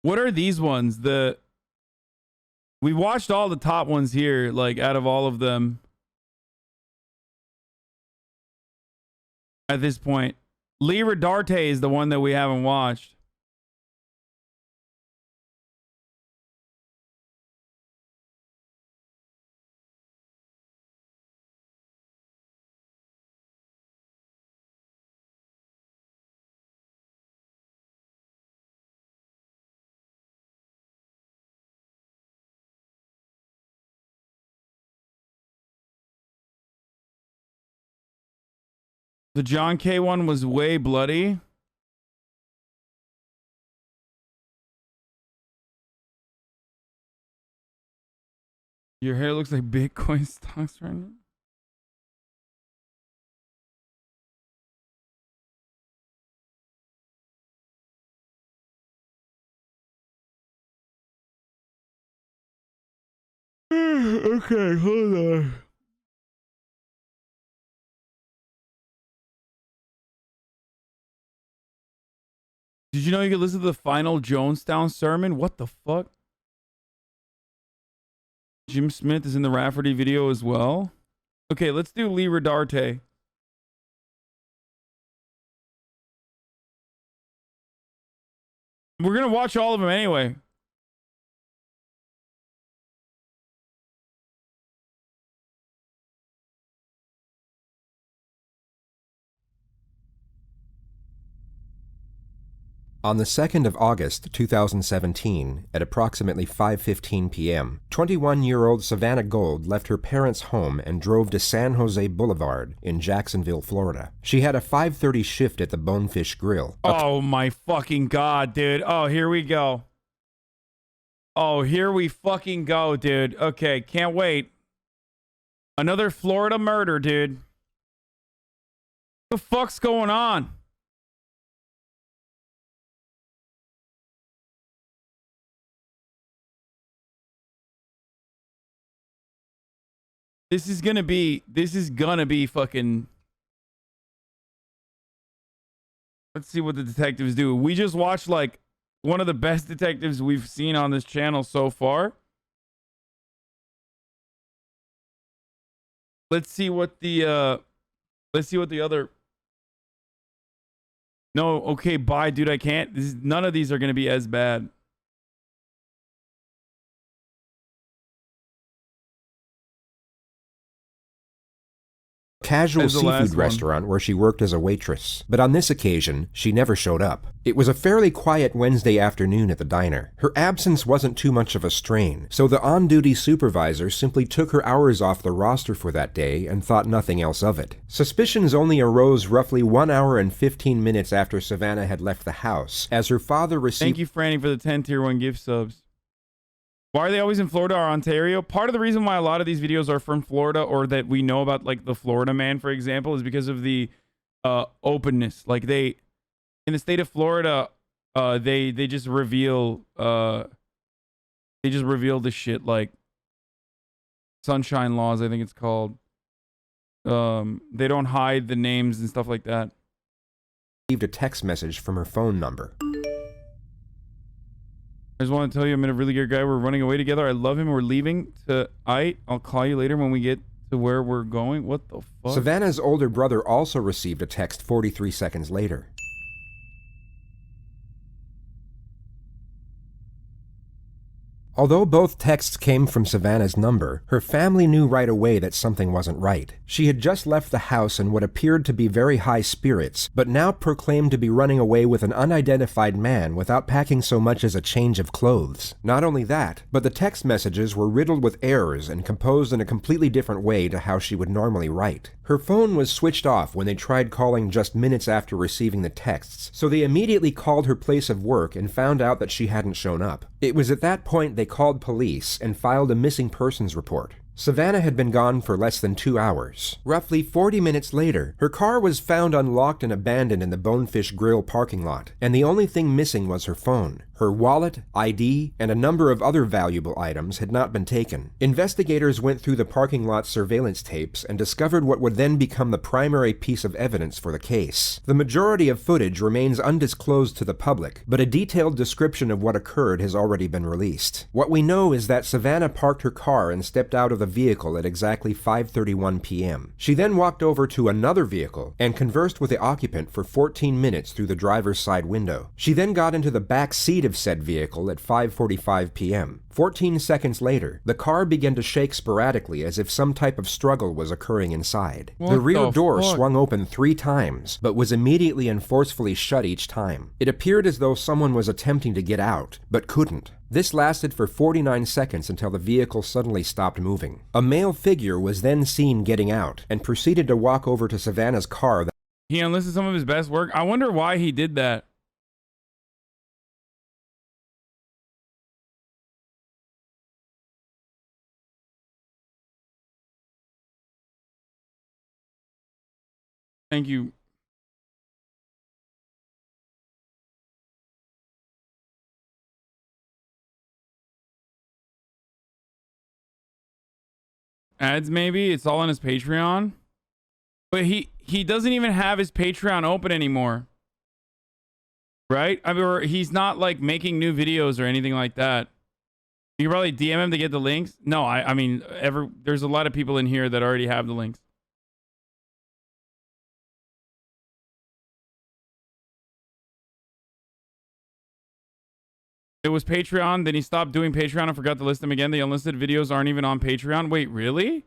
What are these ones? We watched all the top ones here, like out of all of them. At this point, Lee Redarte is the one that we haven't watched. The John K one was way bloody. Your hair looks like Bitcoin stocks right now. Okay, hold on. Did you know you could listen to the final Jonestown sermon? What the fuck? Jim Smith is in the Rafferty video as well. Okay, let's do Lee Redarte. We're gonna watch all of them anyway. On the 2nd of August, 2017, at approximately 5:15 p.m., 21-year-old Savannah Gold left her parents' home and drove to San Jose Boulevard in Jacksonville, Florida. She had a 5:30 shift at the Bonefish Grill. Oh my fucking god, dude. Oh, here we go. Oh, here we fucking go, dude. Okay, can't wait. Another Florida murder, dude. What the fuck's going on? This is gonna be fucking... Let's see what the detectives do. We just watched, like, one of the best detectives we've seen on this channel so far. Let's see what the other... No, okay, bye, dude, I can't. None of these are gonna be as bad. Casual seafood restaurant where she worked as a waitress, but on this occasion, she never showed up. It was a fairly quiet Wednesday afternoon at the diner. Her absence wasn't too much of a strain, so the on-duty supervisor simply took her hours off the roster for that day and thought nothing else of it. Suspicions only arose roughly 1 hour and 15 minutes after Savannah had left the house, as her father received— Thank you, Franny, for the 10 tier 1 gift subs. Why are they always in Florida or Ontario? Part of the reason why a lot of these videos are from Florida, or that we know about, like the Florida man, for example, is because of the openness. Like in the state of Florida, they just reveal the shit, like sunshine laws, I think it's called. They don't hide the names and stuff like that. Received a text message from her phone number. I just want to tell you I'm in a really good guy. We're running away together. I love him. We're leaving to I'll call you later when we get to where we're going. What the fuck? Savannah's older brother also received a text 43 seconds later. Although both texts came from Savannah's number, her family knew right away that something wasn't right. She had just left the house in what appeared to be very high spirits, but now proclaimed to be running away with an unidentified man without packing so much as a change of clothes. Not only that, but the text messages were riddled with errors and composed in a completely different way to how she would normally write. Her phone was switched off when they tried calling just minutes after receiving the texts, so they immediately called her place of work and found out that she hadn't shown up. It was at that point they called police and filed a missing persons report. Savannah had been gone for less than 2 hours. Roughly 40 minutes later, her car was found unlocked and abandoned in the Bonefish Grill parking lot, and the only thing missing was her phone. Her wallet, ID, and a number of other valuable items had not been taken. Investigators went through the parking lot surveillance tapes and discovered what would then become the primary piece of evidence for the case. The majority of footage remains undisclosed to the public, but a detailed description of what occurred has already been released. What we know is that Savannah parked her car and stepped out of the vehicle at exactly 5:31 p.m. She then walked over to another vehicle and conversed with the occupant for 14 minutes through the driver's side window. She then got into the back seat of said vehicle at 5:45 p.m. 14 seconds later, the car began to shake sporadically as if some type of struggle was occurring inside. The rear door swung open 3 times, but was immediately and forcefully shut each time. It appeared as though someone was attempting to get out, but couldn't. This lasted for 49 seconds until the vehicle suddenly stopped moving. A male figure was then seen getting out and proceeded to walk over to Savannah's car. He enlisted some of his best work. I wonder why he did that. Thank you. Ads, maybe? It's all on his Patreon? But he doesn't even have his Patreon open anymore. Right? I mean, or he's not like making new videos or anything like that. You can probably DM him to get the links. No, I mean, there's a lot of people in here that already have the links. It was Patreon, then he stopped doing Patreon and forgot to list them again. The unlisted videos aren't even on Patreon. Wait, really?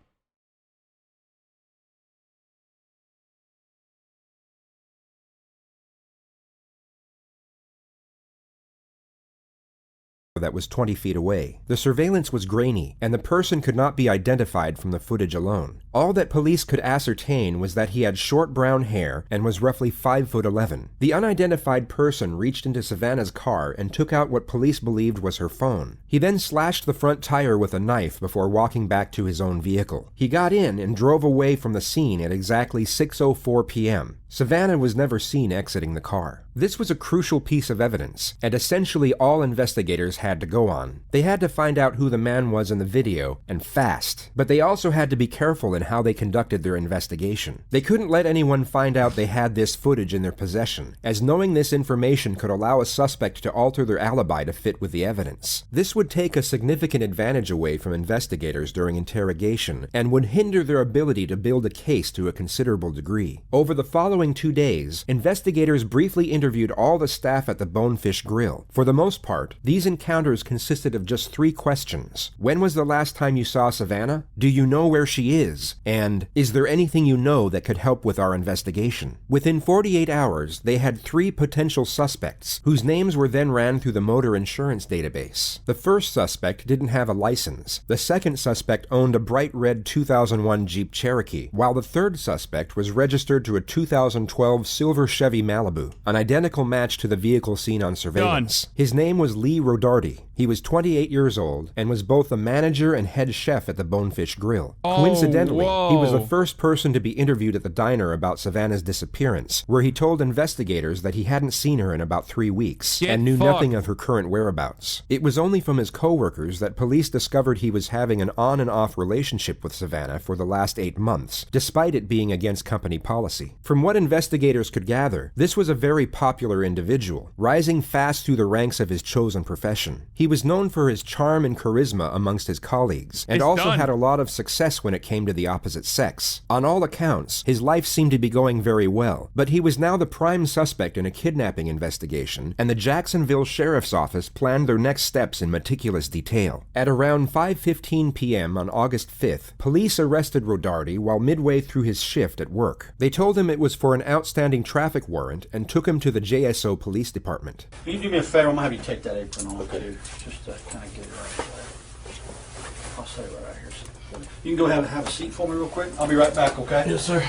That was 20 feet away. The surveillance was grainy, and the person could not be identified from the footage alone. All that police could ascertain was that he had short brown hair and was roughly 5'11". The unidentified person reached into Savannah's car and took out what police believed was her phone. He then slashed the front tire with a knife before walking back to his own vehicle. He got in and drove away from the scene at exactly 6:04 p.m. Savannah was never seen exiting the car. This was a crucial piece of evidence, and essentially all investigators had to go on. They had to find out who the man was in the video, and fast. But they also had to be careful in how they conducted their investigation. They couldn't let anyone find out they had this footage in their possession, as knowing this information could allow a suspect to alter their alibi to fit with the evidence. This would take a significant advantage away from investigators during interrogation, and would hinder their ability to build a case to a considerable degree. Over the following 2 days, investigators briefly interviewed all the staff at the Bonefish Grill. For the most part, these encounters consisted of just 3 questions. When was the last time you saw Savannah? Do you know where she is? And is there anything you know that could help with our investigation? Within 48 hours, they had 3 potential suspects, whose names were then ran through the motor insurance database. The first suspect didn't have a license. The second suspect owned a bright red 2001 Jeep Cherokee, while the third suspect was registered to a 2012 silver Chevy Malibu, an identical match to the vehicle seen on surveillance. His name was Lee Rodarty. He was 28 years old and was both the manager and head chef at the Bonefish Grill. Coincidentally, he was the first person to be interviewed at the diner about Savannah's disappearance, where he told investigators that he hadn't seen her in about 3 weeks and knew nothing of her current whereabouts. It was only from his co-workers that police discovered he was having an on and off relationship with Savannah for the last 8 months, despite it being against company policy. From what investigators could gather, this was a very popular individual, rising fast through the ranks of his chosen profession. He was known for his charm and charisma amongst his colleagues, and also had a lot of success when it came to the opposite sex. On all accounts, his life seemed to be going very well, but he was now the prime suspect in a kidnapping investigation, and the Jacksonville Sheriff's Office planned their next steps in meticulous detail. At around 5:15 p.m. on August 5th, police arrested Rodarty while midway through his shift at work. They told him it was for an outstanding traffic warrant and took him to the JSO Police Department. Can you do me a favor? I'm going to have you take that apron off, too, just to kind of get it right there. I'll stay right here. You can go ahead and have a seat for me real quick. I'll be right back, okay? Yes, sir.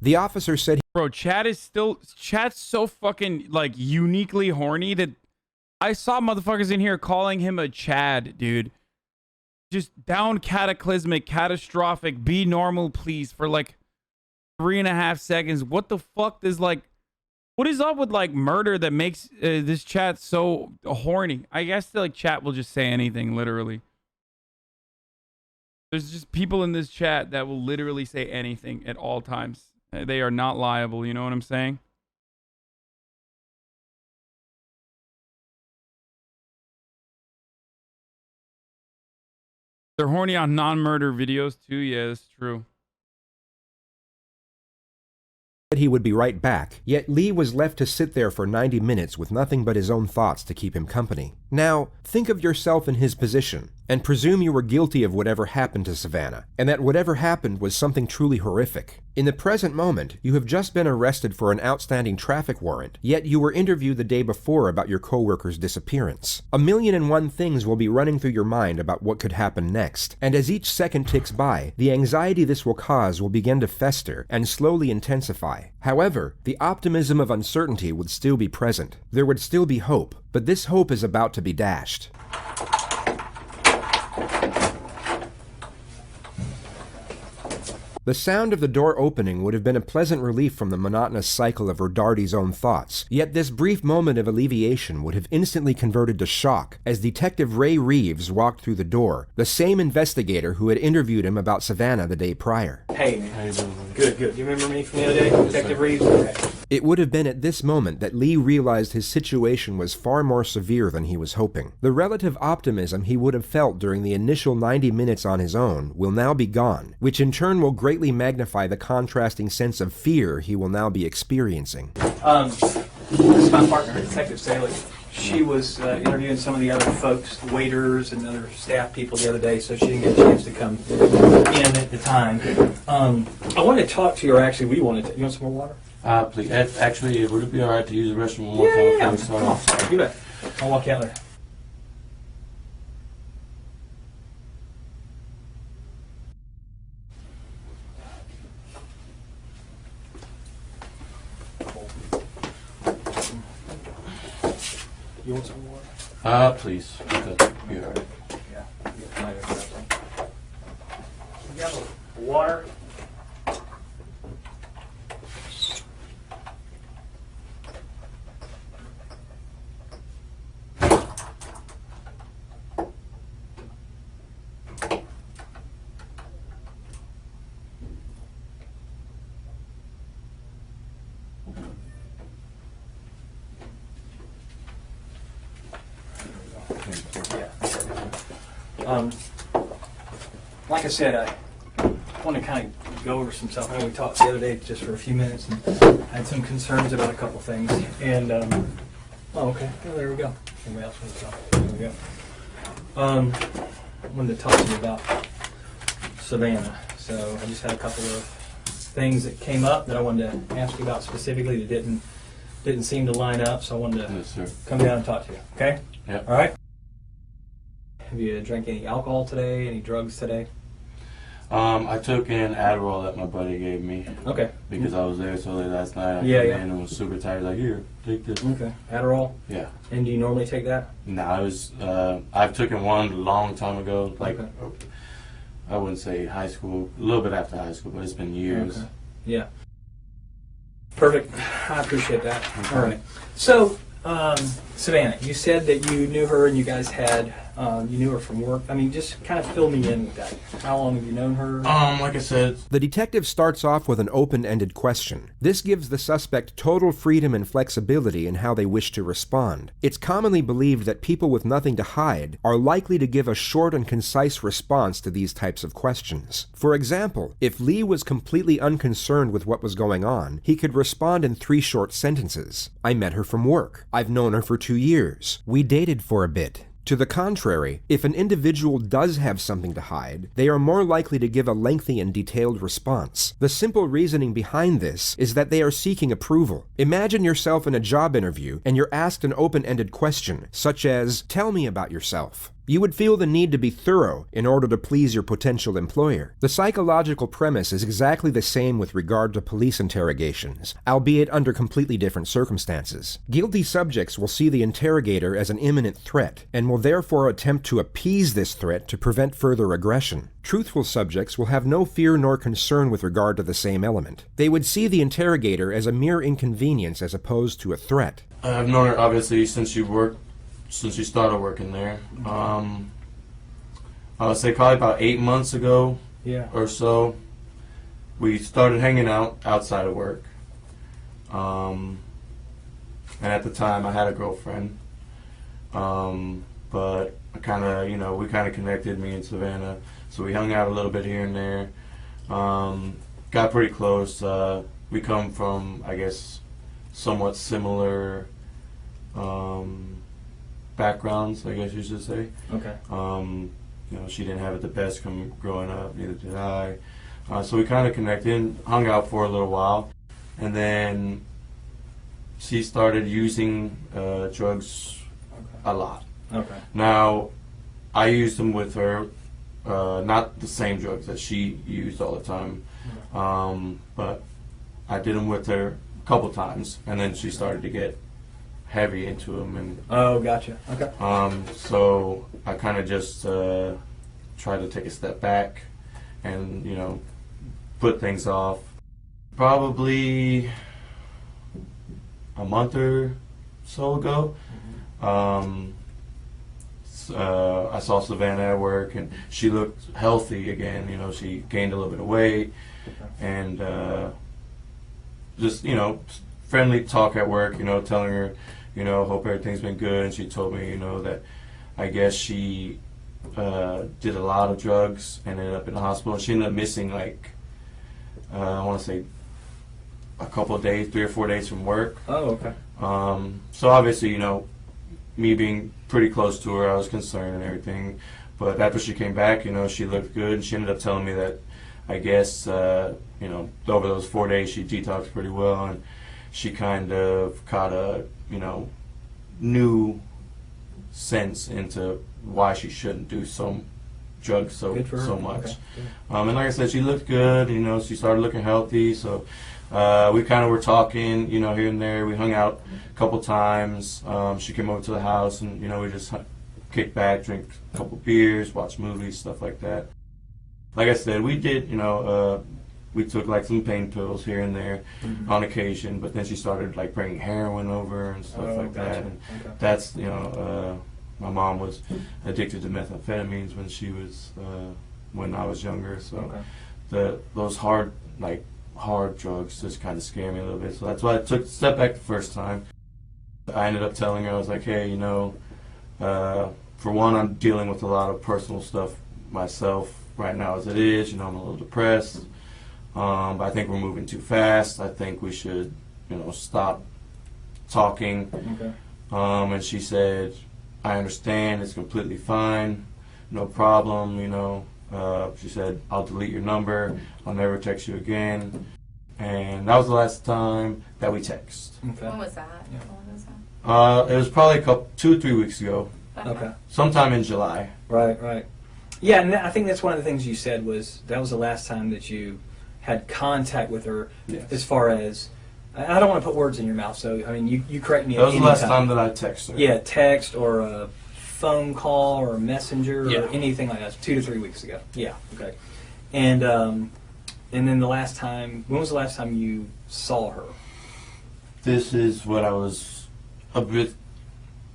The officer said, Bro, chat's so fucking, like, uniquely horny that I saw motherfuckers in here calling him a Chad, dude. Just down cataclysmic, catastrophic, be normal, please, for like 3.5 seconds. What the fuck does, like, What is up with like murder that makes this chat so horny? I guess like chat will just say anything, literally. There's just people in this chat that will literally say anything at all times. They are not liable, you know what I'm saying? They're horny on non-murder videos too. Yeah, that's true. He would be right back, yet Lee was left to sit there for 90 minutes with nothing but his own thoughts to keep him company. Now, think of yourself in his position, and presume you were guilty of whatever happened to Savannah, and that whatever happened was something truly horrific. In the present moment, you have just been arrested for an outstanding traffic warrant, yet you were interviewed the day before about your coworker's disappearance. 1,000,001 things will be running through your mind about what could happen next, and as each second ticks by, the anxiety this will cause will begin to fester and slowly intensify. However, the optimism of uncertainty would still be present. There would still be hope, but this hope is about to be dashed. The sound of the door opening would have been a pleasant relief from the monotonous cycle of Rodarti's own thoughts, yet this brief moment of alleviation would have instantly converted to shock as Detective Ray Reeves walked through the door, the same investigator who had interviewed him about Savannah the day prior. Hey, man. How you doing? Good, good. You remember me from the other day, Detective Reeves? Okay. It would have been at this moment that Lee realized his situation was far more severe than he was hoping. The relative optimism he would have felt during the initial 90 minutes on his own will now be gone, which in turn will greatly magnify the contrasting sense of fear he will now be experiencing. This is my partner, Detective Staley. She was interviewing some of the other folks, waiters and other staff people the other day, so she didn't get a chance to come in at the time. I wanted to talk to you, or actually we wanted to. You want some more water? Please. Actually, would it be all right to use the restroom one more Yeah. time? Please? Come on, sorry. You bet. I'll walk out there. You want some water? Please. Okay. Be all right. Yeah. You got water? Like I said, I want to kind of go over some stuff. I know we talked the other day just for a few minutes and had some concerns about a couple things. And, oh, okay. Oh, there we go. Anybody else want to talk? There we go. I wanted to talk to you about Savannah. So I just had a couple of things that came up that I wanted to ask you about specifically that didn't seem to line up. So I wanted to Yes, sir. come down and talk to you. Okay? Yep. All right. Have you drank any alcohol today? Any drugs today? I took an Adderall that my buddy gave me Okay. because I was there so late last night. I Yeah, came yeah. in and was super tired. Like, here, take this. Okay. Adderall? Yeah. And do you normally take that? No, I was. I've taken one a long time ago. Like, Okay. I wouldn't say high school. A little bit after high school, but it's been years. Okay. Yeah. Perfect. I appreciate that. Okay. All right. So, Savannah, you said that you knew her and you guys had, you knew her from work. I mean, just kind of fill me in with that. How long have you known her? Like I said, The detective starts off with an open-ended question. This gives the suspect total freedom and flexibility in how they wish to respond. It's commonly believed that people with nothing to hide are likely to give a short and concise response to these types of questions. For example, if Lee was completely unconcerned with what was going on, he could respond in 3 short sentences. I met her from work. I've known her for 2 years. We dated for a bit. To the contrary, if an individual does have something to hide, they are more likely to give a lengthy and detailed response. The simple reasoning behind this is that they are seeking approval. Imagine yourself in a job interview and you're asked an open-ended question, such as, "Tell me about yourself." You would feel the need to be thorough in order to please your potential employer. The psychological premise is exactly the same with regard to police interrogations, albeit under completely different circumstances. Guilty subjects will see the interrogator as an imminent threat, and will therefore attempt to appease this threat to prevent further aggression. Truthful subjects will have no fear nor concern with regard to the same element. They would see the interrogator as a mere inconvenience as opposed to a threat. I've known her obviously since she started working there. I would say probably about 8 months ago or so, we started hanging out outside of work. And at the time I had a girlfriend. But we kind of connected, me and Savannah. So we hung out a little bit here and there. Got pretty close. We come from, I guess, somewhat similar backgrounds, I guess you should say. Okay. She didn't have it the best growing up, neither did I. So we kind of connected, hung out for a little while, and then she started using drugs a lot. Okay. Now, I used them with her, not the same drugs that she used all the time, but I did them with her a couple times, and then she started to get heavy into them. And oh, gotcha. Okay. So I kind of just tried to take a step back and, put things off. Probably a month or so ago, I saw Savannah at work, and she looked healthy again. She gained a little bit of weight, and just, friendly talk at work, telling her, hope everything's been good. And she told me, that I guess she did a lot of drugs and ended up in the hospital. She ended up missing, I want to say a couple of days, 3 or 4 days from work. Oh, okay. So obviously, me being pretty close to her, I was concerned and everything. But after she came back, she looked good. And she ended up telling me that, I guess, over those 4 days, she detoxed pretty well. And she kind of caught a, new sense into why she shouldn't do drugs so much. Okay. And like I said, she looked good. She started looking healthy. So we kind of were talking, here and there. We hung out a couple times. She came over to the house, and we just kicked back, drink a couple beers, watch movies, stuff like that. Like I said, we did, we took some pain pills here and there on occasion, but then she started bringing heroin over and stuff like that. And that's, my mom was addicted to methamphetamines when she was, when I was younger. So those hard drugs just kind of scare me a little bit. So that's why I took a step back the first time. I ended up telling her, I was like, hey, for one, I'm dealing with a lot of personal stuff myself right now as it is. I'm a little depressed. But I think we're moving too fast. I think we should, stop talking. Okay. And she said, I understand. It's completely fine. No problem, She said, I'll delete your number. I'll never text you again. And that was the last time that we text. Okay. When was that? Yeah. When was that? It was probably 2 or 3 weeks ago. Okay. Sometime in July. Right. Yeah, and I think that's one of the things you said was that was the last time that you had contact with her. Yes. As far as, I don't want to put words in your mouth, so you correct me. That was the last time that I texted her. Yeah, text or a phone call or a messenger or anything like that. 2 to 3 weeks ago. Yeah. Okay. And then the last time, when was the last time you saw her? This is what I was a bit.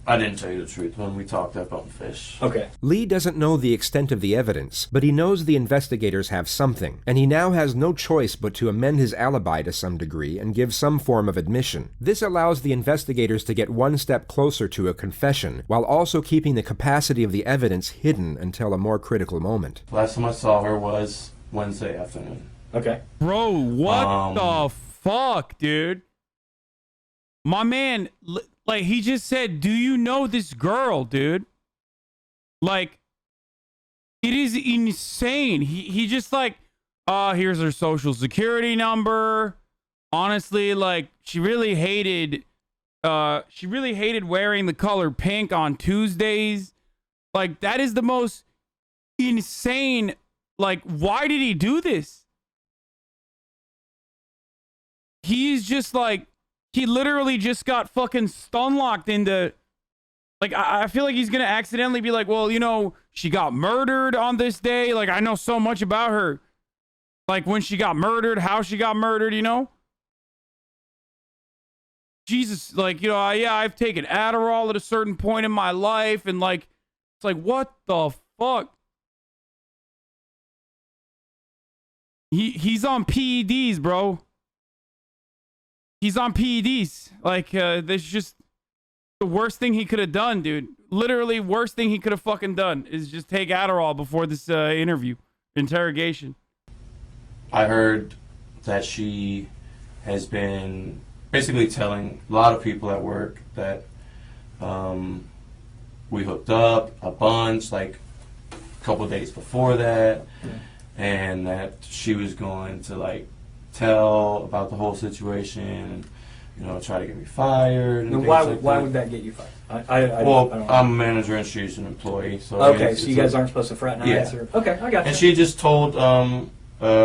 I didn't tell you the truth when we talked up on Fish. Okay. Lee doesn't know the extent of the evidence, but he knows the investigators have something, and he now has no choice but to amend his alibi to some degree and give some form of admission. This allows the investigators to get one step closer to a confession, while also keeping the capacity of the evidence hidden until a more critical moment. Last time I saw her was Wednesday afternoon. Okay. Bro, what the fuck, dude? My man, he just said, do you know this girl, dude? It is insane. He just here's her social security number. Honestly, she really hated wearing the color pink on Tuesdays. Like, that is the most insane. Like, why did he do this? He's just like, he literally just got fucking stun locked into, like, I feel like he's gonna accidentally be like, well, you know, she got murdered on this day. Like, I know so much about her. Like, when she got murdered, how she got murdered, you know? Jesus, like, you know, yeah, I've taken Adderall at a certain point in my life, and like, it's like, what the fuck? He's on PEDs, bro. He's on PEDs. Like, this is just the worst thing he could have done, dude. Literally, worst thing he could have fucking done is just take Adderall before this interrogation. I heard that she has been basically telling a lot of people at work that we hooked up a bunch, like a couple days before that, and that she was going to like tell about the whole situation and, you know, try to get me fired. And Why like that. would that get you fired? I'm a manager and she's an employee. So okay, so you guys aren't supposed to fraternize? Yeah. Or, okay, I got you. And she just told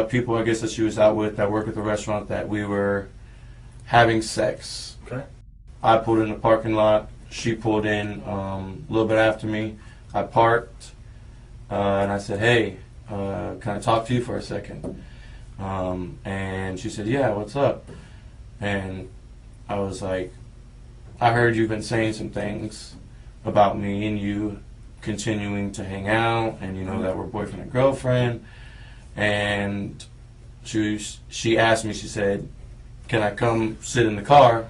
people, I guess, that she was out with that work at the restaurant that we were having sex. Okay. I pulled in the parking lot. She pulled in a little bit after me. I parked and I said, hey, can I talk to you for a second? And she said, yeah, what's up? And I was like, I heard you've been saying some things about me and you continuing to hang out, and you know that we're boyfriend and girlfriend. And she asked me, she said, can I come sit in the car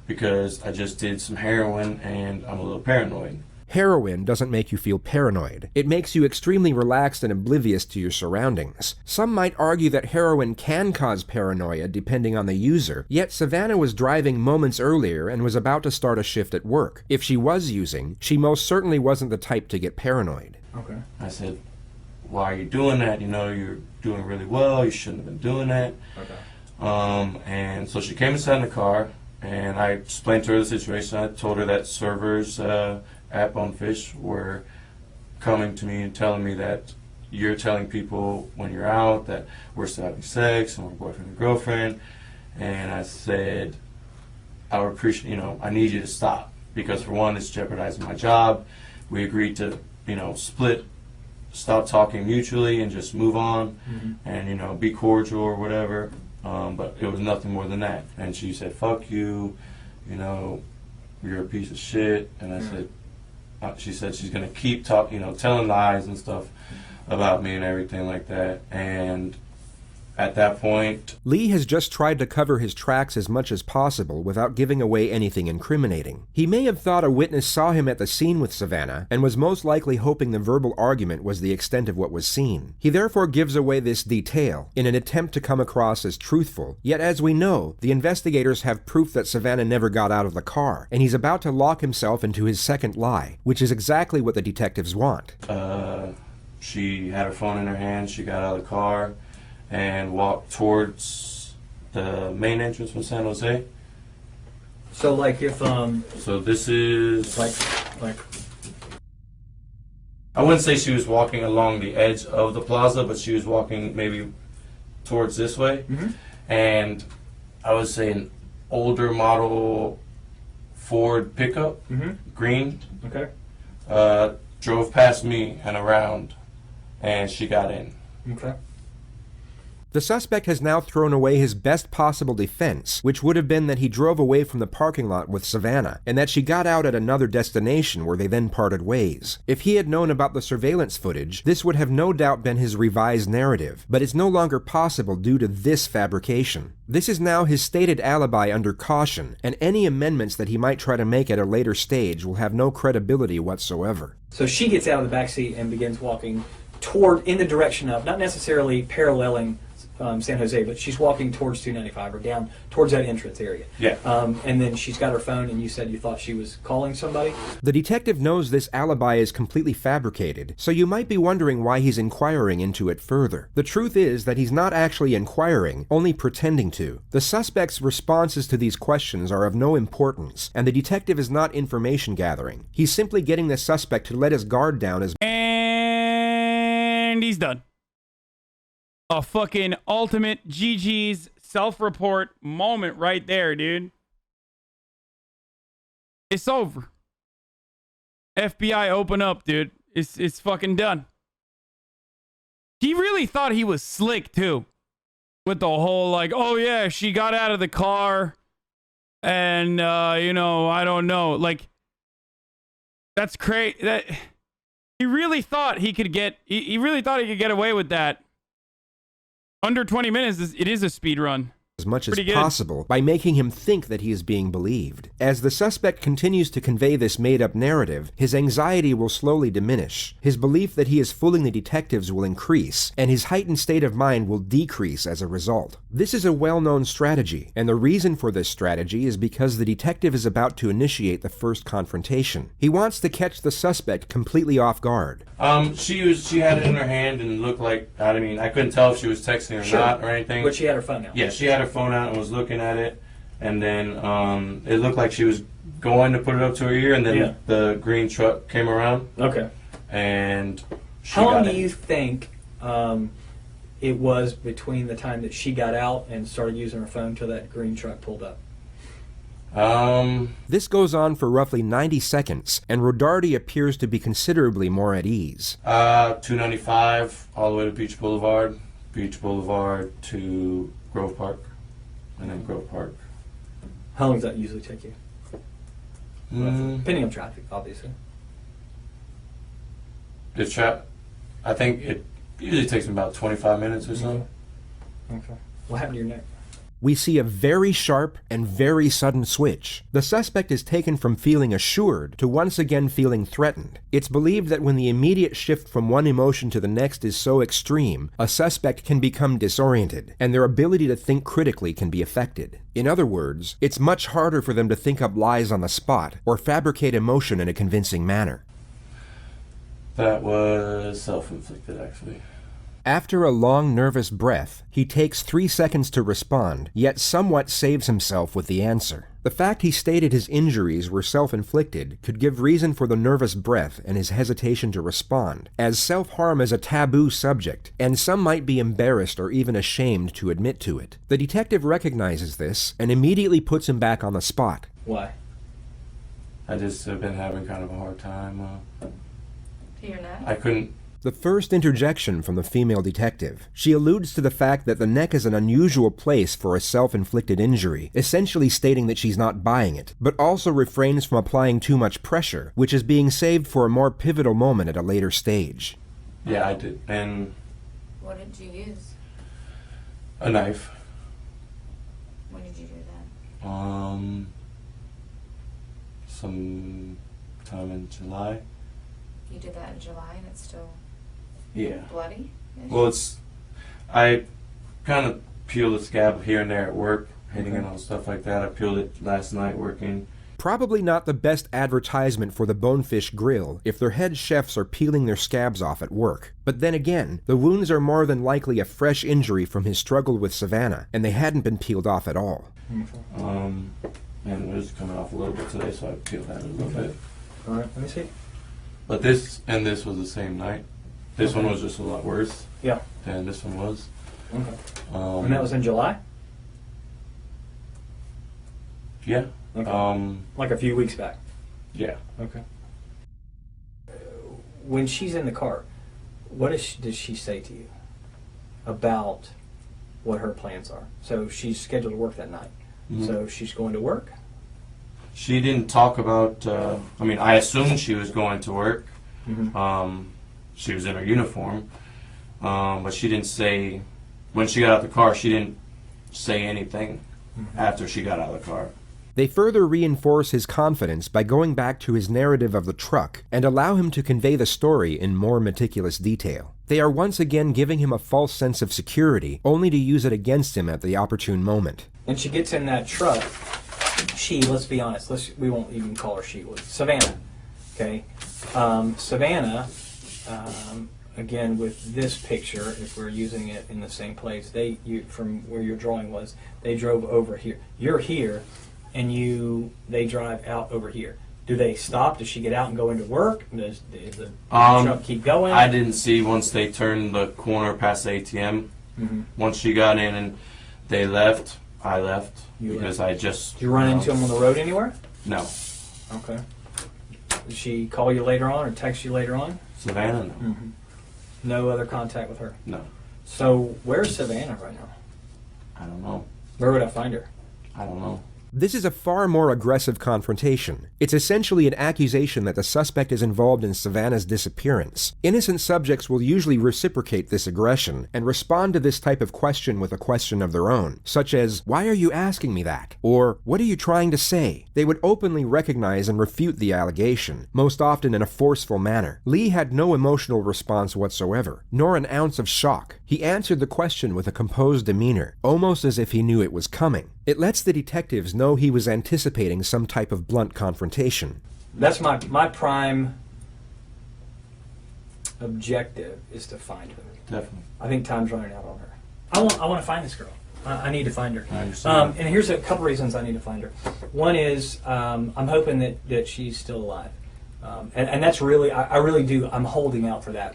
because I just did some heroin and I'm a little paranoid. Heroin doesn't make you feel paranoid. It makes you extremely relaxed and oblivious to your surroundings. Some might argue that heroin can cause paranoia depending on the user, yet Savannah was driving moments earlier and was about to start a shift at work. If she was using, she most certainly wasn't the type to get paranoid. Okay. I said, why are you doing that? You know, you're doing really well. You shouldn't have been doing that. Okay. And so she came and sat in the car, and I explained to her the situation. I told her that servers at Bonefish were coming to me and telling me that you're telling people when you're out that we're still having sex and we're boyfriend and girlfriend. And I said, I would appreciate, you know, I need you to stop because for one, it's jeopardizing my job. We agreed to, you know, stop talking mutually and just move on and, you know, be cordial or whatever. But it was nothing more than that. And she said, fuck you, you know, you're a piece of shit. And I said, she said she's going to keep telling lies and stuff about me and everything like that. And at that point, Lee has just tried to cover his tracks as much as possible without giving away anything incriminating. He may have thought a witness saw him at the scene with Savannah and was most likely hoping the verbal argument was the extent of what was seen. He therefore gives away this detail in an attempt to come across as truthful. Yet as we know, the investigators have proof that Savannah never got out of the car, and he's about to lock himself into his second lie, which is exactly what the detectives want. She had her phone in her hand, she got out of the car and walked towards the main entrance from San Jose. So like if So this is like I wouldn't say she was walking along the edge of the plaza, but she was walking maybe towards this way. And I would say an older model Ford pickup, green, drove past me and around, and she got in. Okay. The suspect has now thrown away his best possible defense, which would have been that he drove away from the parking lot with Savannah, and that she got out at another destination where they then parted ways. If he had known about the surveillance footage, this would have no doubt been his revised narrative, but it's no longer possible due to this fabrication. This is now his stated alibi under caution, and any amendments that he might try to make at a later stage will have no credibility whatsoever. So she gets out of the back seat and begins walking in the direction of, not necessarily paralleling San Jose, but she's walking towards 295 or down towards that entrance area. Yeah. And then she's got her phone, and you said you thought she was calling somebody? The detective knows this alibi is completely fabricated, so you might be wondering why he's inquiring into it further. The truth is that he's not actually inquiring, only pretending to. The suspect's responses to these questions are of no importance, and the detective is not information gathering. He's simply getting the suspect to let his guard down as And he's done. A fucking ultimate GG's self-report moment right there, dude. It's over. FBI, open up, dude. It's fucking done. He really thought he was slick, too. With the whole, like, oh, yeah, she got out of the car. And, you know, I don't know. Like, that's crazy. He really thought he could get... He really thought he could get away with that. Under 20 minutes, it is a speed run. as much as possible by making him think that he is being believed. As the suspect continues to convey this made-up narrative, his anxiety will slowly diminish, his belief that he is fooling the detectives will increase, and his heightened state of mind will decrease as a result. This is a well-known strategy, and the reason for this strategy is because the detective is about to initiate the first confrontation. He wants to catch the suspect completely off guard. She had it in her hand and looked like, I mean, I couldn't tell if she was texting or not or anything. But she had her phone out. Yeah, she had her phone out and was looking at it, and then it looked like she was going to put it up to her ear, and then the green truck came around. Okay. And she how long got do you think it was between the time that she got out and started using her phone till that green truck pulled up? This goes on for roughly 90 seconds, and Rodarty appears to be considerably more at ease. 295 all the way to Beach Boulevard to Grove Park, and then Grove Park. How long does that usually take you? Depending on traffic, obviously. I think it usually takes me about 25 minutes or so. Okay. What happened to your neck? We see a very sharp and very sudden switch. The suspect is taken from feeling assured to once again feeling threatened. It's believed that when the immediate shift from one emotion to the next is so extreme, a suspect can become disoriented, and their ability to think critically can be affected. In other words, it's much harder for them to think up lies on the spot or fabricate emotion in a convincing manner. That was self-inflicted, actually. After a long, nervous breath, he takes 3 seconds to respond, yet somewhat saves himself with the answer. The fact he stated his injuries were self-inflicted could give reason for the nervous breath and his hesitation to respond, as self-harm is a taboo subject, and some might be embarrassed or even ashamed to admit to it. The detective recognizes this and immediately puts him back on the spot. Why? I just have been having kind of a hard time. You're not? I couldn't... The first interjection from the female detective. She alludes to the fact that the neck is an unusual place for a self-inflicted injury, essentially stating that she's not buying it, but also refrains from applying too much pressure, which is being saved for a more pivotal moment at a later stage. Yeah, I did. And... What did you use? A knife. When did you do that? Some time in July. You did that in July and it's still bloody? Well, I kind of peeled the scab here and there at work, hitting it on stuff like that. I peeled it last night working. Probably not the best advertisement for the Bonefish Grill if their head chefs are peeling their scabs off at work. But then again, the wounds are more than likely a fresh injury from his struggle with Savannah, and they hadn't been peeled off at all. And it was coming off a little bit today, so I peeled that a little bit. All right, let me see. But this and this was the same night. This one was just a lot worse than this one was. Okay. And that was in July? Yeah. Okay. Like a few weeks back? Yeah. Okay. When she's in the car, what does she say to you about what her plans are? So she's scheduled to work that night. Mm-hmm. So she's going to work? She didn't talk about, I mean, I assumed she was going to work. Mm-hmm. She was in her uniform. But she didn't say, when she got out of the car, she didn't say anything after she got out of the car. They further reinforce his confidence by going back to his narrative of the truck and allow him to convey the story in more meticulous detail. They are once again giving him a false sense of security, only to use it against him at the opportune moment. And she gets in that truck. Let's be honest, we won't even call her she, Savannah. Okay? Savannah, again, with this picture, if we're using it in the same place, from where your drawing was, they drove over here. You're here, and they drive out over here. Do they stop? Does she get out and go into work? Does the truck keep going? I didn't see once they turned the corner past the ATM. Mm-hmm. Once she got in and they left, I left because I just... Did you run into them on the road anywhere? No. Okay. Did she call you later on or text you later on? Savannah, no. Mm-hmm. No other contact with her? No. So where's Savannah right now? I don't know. Where would I find her? I don't know. This is a far more aggressive confrontation. It's essentially an accusation that the suspect is involved in Savannah's disappearance. Innocent subjects will usually reciprocate this aggression and respond to this type of question with a question of their own, such as, "Why are you asking me that?" Or, "What are you trying to say?" They would openly recognize and refute the allegation, most often in a forceful manner. Lee had no emotional response whatsoever, nor an ounce of shock. He answered the question with a composed demeanor, almost as if he knew it was coming. It lets the detectives know he was anticipating some type of blunt confrontation. That's my prime objective, is to find her. Definitely. I think time's running out on her. I want to find this girl. I need to find her. I understand. And here's a couple reasons I need to find her. One is I'm hoping that she's still alive. And that's really, I really do, I'm holding out for that.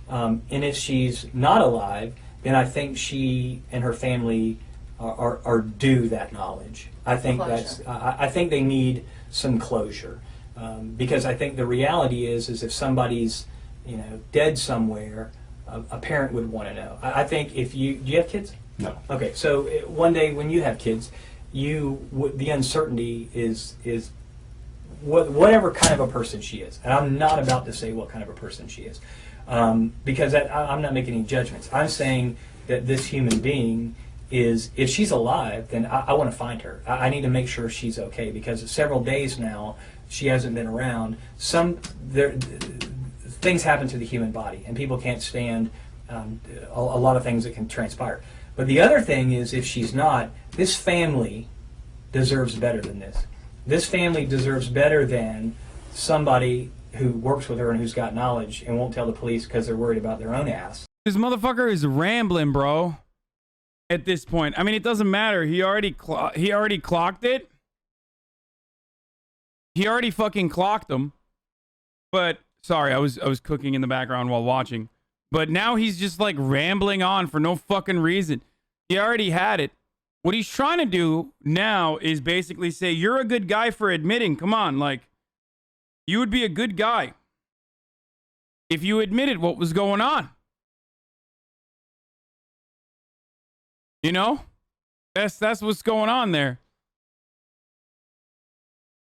And if she's not alive, then I think she and her family are due that knowledge. I think I think they need some closure, because I think the reality is if somebody's dead somewhere, a parent would want to know. I think do you have kids? No. Okay, so one day when you have kids, the uncertainty is whatever kind of a person she is, and I'm not about to say what kind of a person she is, because I'm not making any judgments. I'm saying that this human being is, if she's alive, then I want to find her. I need to make sure she's okay, because several days now she hasn't been around. Things happen to the human body, and people can't stand a lot of things that can transpire. But the other thing is, if she's not, this family deserves better than this. This family deserves better than somebody who works with her and who's got knowledge and won't tell the police because they're worried about their own ass. This motherfucker is rambling, bro. At this point, I mean, it doesn't matter. He already clocked it. He already fucking clocked him. But sorry, I was cooking in the background while watching. But now he's just like rambling on for no fucking reason. He already had it. What he's trying to do now is basically say, you're a good guy for admitting. Come on, like, you would be a good guy if you admitted what was going on. You know? That's what's going on there.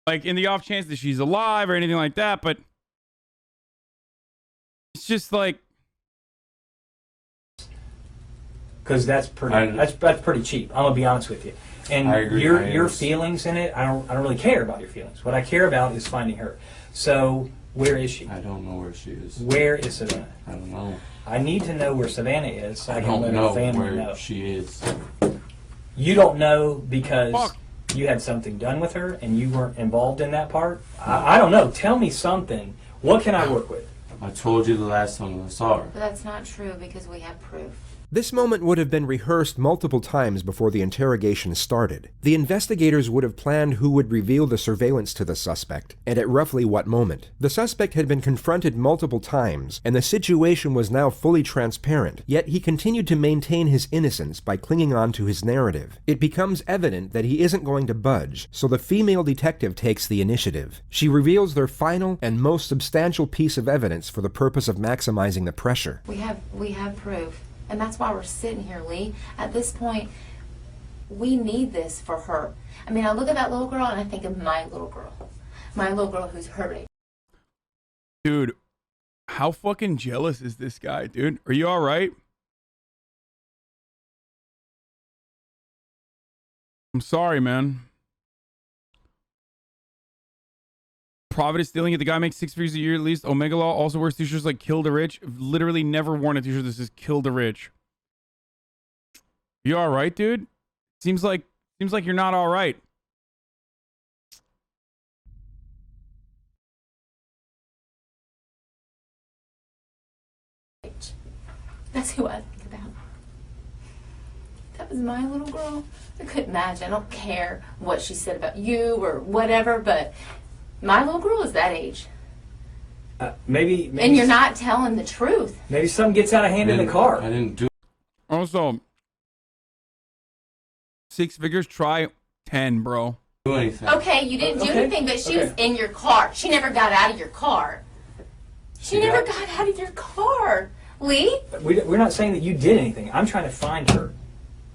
Like, in the off chance that she's alive or anything like that, but it's just like, because that's pretty cheap. I'm gonna be honest with you. And I agree. Your feelings in it, I don't really care about your feelings. What I care about is finding her. So where is she? I don't know where she is. Where is Savannah? I don't know. I need to know where Savannah is so I can don't let know her family where know. she is. You don't know because Fuck. you had something done with her and you weren't involved in that part? I don't know. Tell me something. What can I work with? I told you the last time I saw her. But that's not true because we have proof. This moment would have been rehearsed multiple times before the interrogation started. The investigators would have planned who would reveal the surveillance to the suspect, and at roughly what moment. The suspect had been confronted multiple times, and the situation was now fully transparent, yet he continued to maintain his innocence by clinging on to his narrative. It becomes evident that he isn't going to budge, so the female detective takes the initiative. She reveals their final and most substantial piece of evidence for the purpose of maximizing the pressure. We have proof. And that's why we're sitting here, Lee. At this point, we need this for her. I mean, I look at that little girl and I think of my little girl. My little girl who's hurting. dude, how fucking jealous is this guy, dude? Are you all right? I'm sorry, man. profit is stealing it. The guy makes 6 figures a year at least. Omega Law also wears t-shirts like "Kill the Rich." Literally never worn a t-shirt that says "Kill the Rich." You all right, dude? Seems like you're not all right. That's who I think about. That was my little girl. I couldn't imagine. I don't care what she said about you or whatever, but my little girl is that age. Maybe. And you're not telling the truth. Maybe something gets out of hand in the car. I didn't do. Also, 6 figures. Try 10, bro. Do anything. Okay, you didn't do anything, but she was in your car. She never got out of your car. She never got out of your car. Lee? We're not saying that you did anything. I'm trying to find her.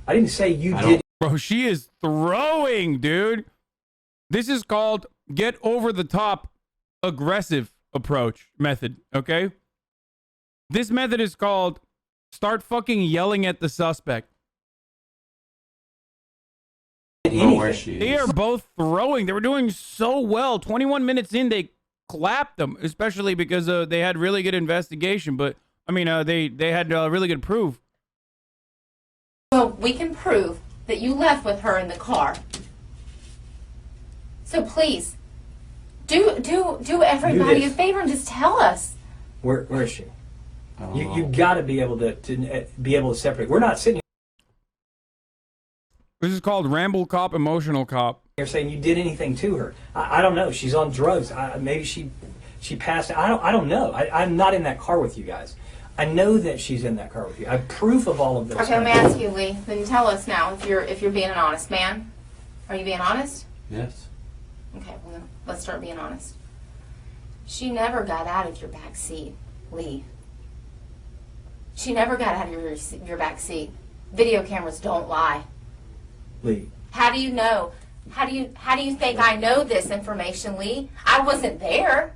I didn't say you did. Bro, she is throwing, dude. This is called get over the top aggressive approach method, okay? This method is called start fucking yelling at the suspect. I don't know where she is. They are both throwing. They were doing so well. 21 minutes in, they clapped them, especially because they had really good investigation. But, I mean, they had really good proof. Well, we can prove that you left with her in the car. So please, do everybody a favor and just tell us. Where is she? I don't know. You got to be able to be able to separate. We're not sitting This is called ramble cop, emotional cop. here saying you did anything to her. I don't know. She's on drugs. Maybe she passed. I don't know. I'm not in that car with you guys. I know that she's in that car with you. I have proof of all of this. Okay, let me ask you, Lee. Then tell us now if you're being an honest man. Are you being honest? Yes. Okay, well then, let's start being honest. She never got out of your back seat, Lee. She never got out of your back seat. Video cameras don't lie. Lee. How do you know? How do you think I know this information, Lee? I wasn't there,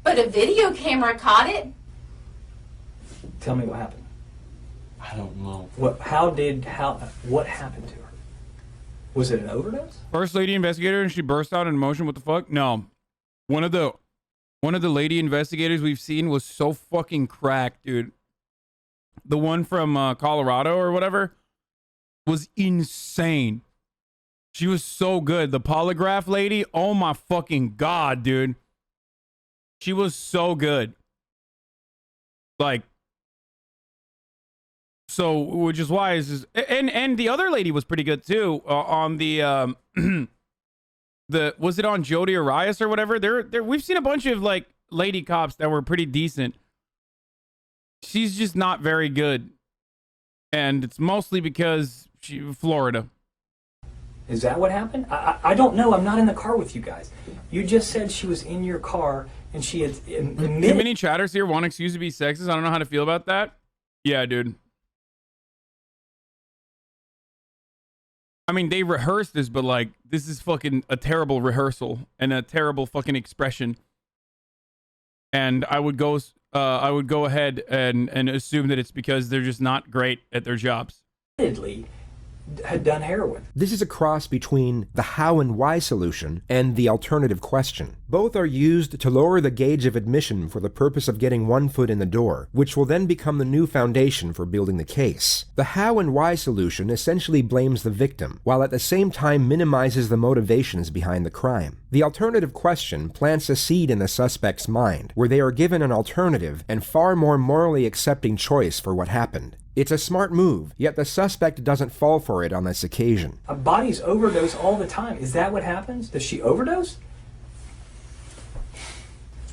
but a video camera caught it. Tell me what happened. I don't know. What happened to her? Was it an overdose? First lady investigator, and she burst out in emotion. What the fuck? No, one of the lady investigators we've seen was so fucking cracked, dude. The one from Colorado or whatever was insane. She was so good. The polygraph lady, oh my fucking god, dude. She was so good. Like, so, which is why is and the other lady was pretty good too on the was it on Jodi Arias or whatever? There we've seen a bunch of like lady cops that were pretty decent. She's just not very good, and it's mostly because Florida. Is that what happened? I don't know. I'm not in the car with you guys. You just said she was in your car and she had Too admitted. many chatters here want excuse to be sexist. I don't know how to feel about that. Yeah, dude. I mean, they rehearsed this, but like, this is fucking a terrible rehearsal and a terrible fucking expression. And I would go ahead and assume that it's because they're just not great at their jobs. Had done heroin. This is a cross between the how and why solution and the alternative question. Both are used to lower the gauge of admission for the purpose of getting one foot in the door, which will then become the new foundation for building the case. The how and why solution essentially blames the victim, while at the same time minimizes the motivations behind the crime. The alternative question plants a seed in the suspect's mind, where they are given an alternative and far more morally accepting choice for what happened. It's a smart move, yet the suspect doesn't fall for it on this occasion. Bodies overdose all the time. Is that what happens? Does she overdose?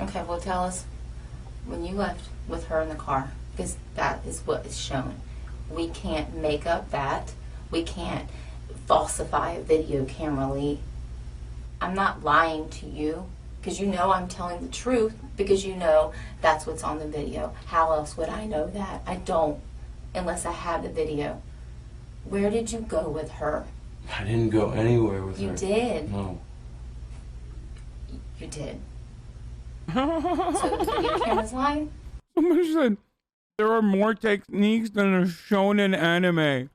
Okay, well tell us when you left with her in the car, because that is what is shown. We can't make up that. We can't falsify a video camera, Lee. I'm not lying to you, because you know I'm telling the truth, because you know that's what's on the video. How else would I know that? I don't, unless I have the video. Where did you go with her? I didn't go anywhere with her. You did. No. You did. So the video camera's lying? Somebody said there are more techniques than are shown in anime.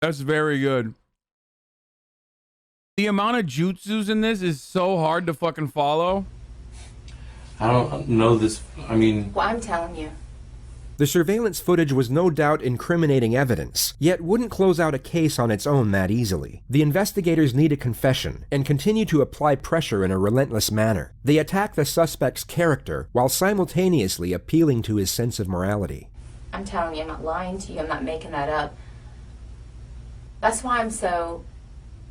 That's very good. The amount of jutsus in this is so hard to fucking follow. I don't know this. I mean, Well, I'm telling you. The surveillance footage was no doubt incriminating evidence, yet wouldn't close out a case on its own that easily. The investigators need a confession and continue to apply pressure in a relentless manner. They attack the suspect's character while simultaneously appealing to his sense of morality. I'm telling you, I'm not lying to you. I'm not making that up. That's why I'm so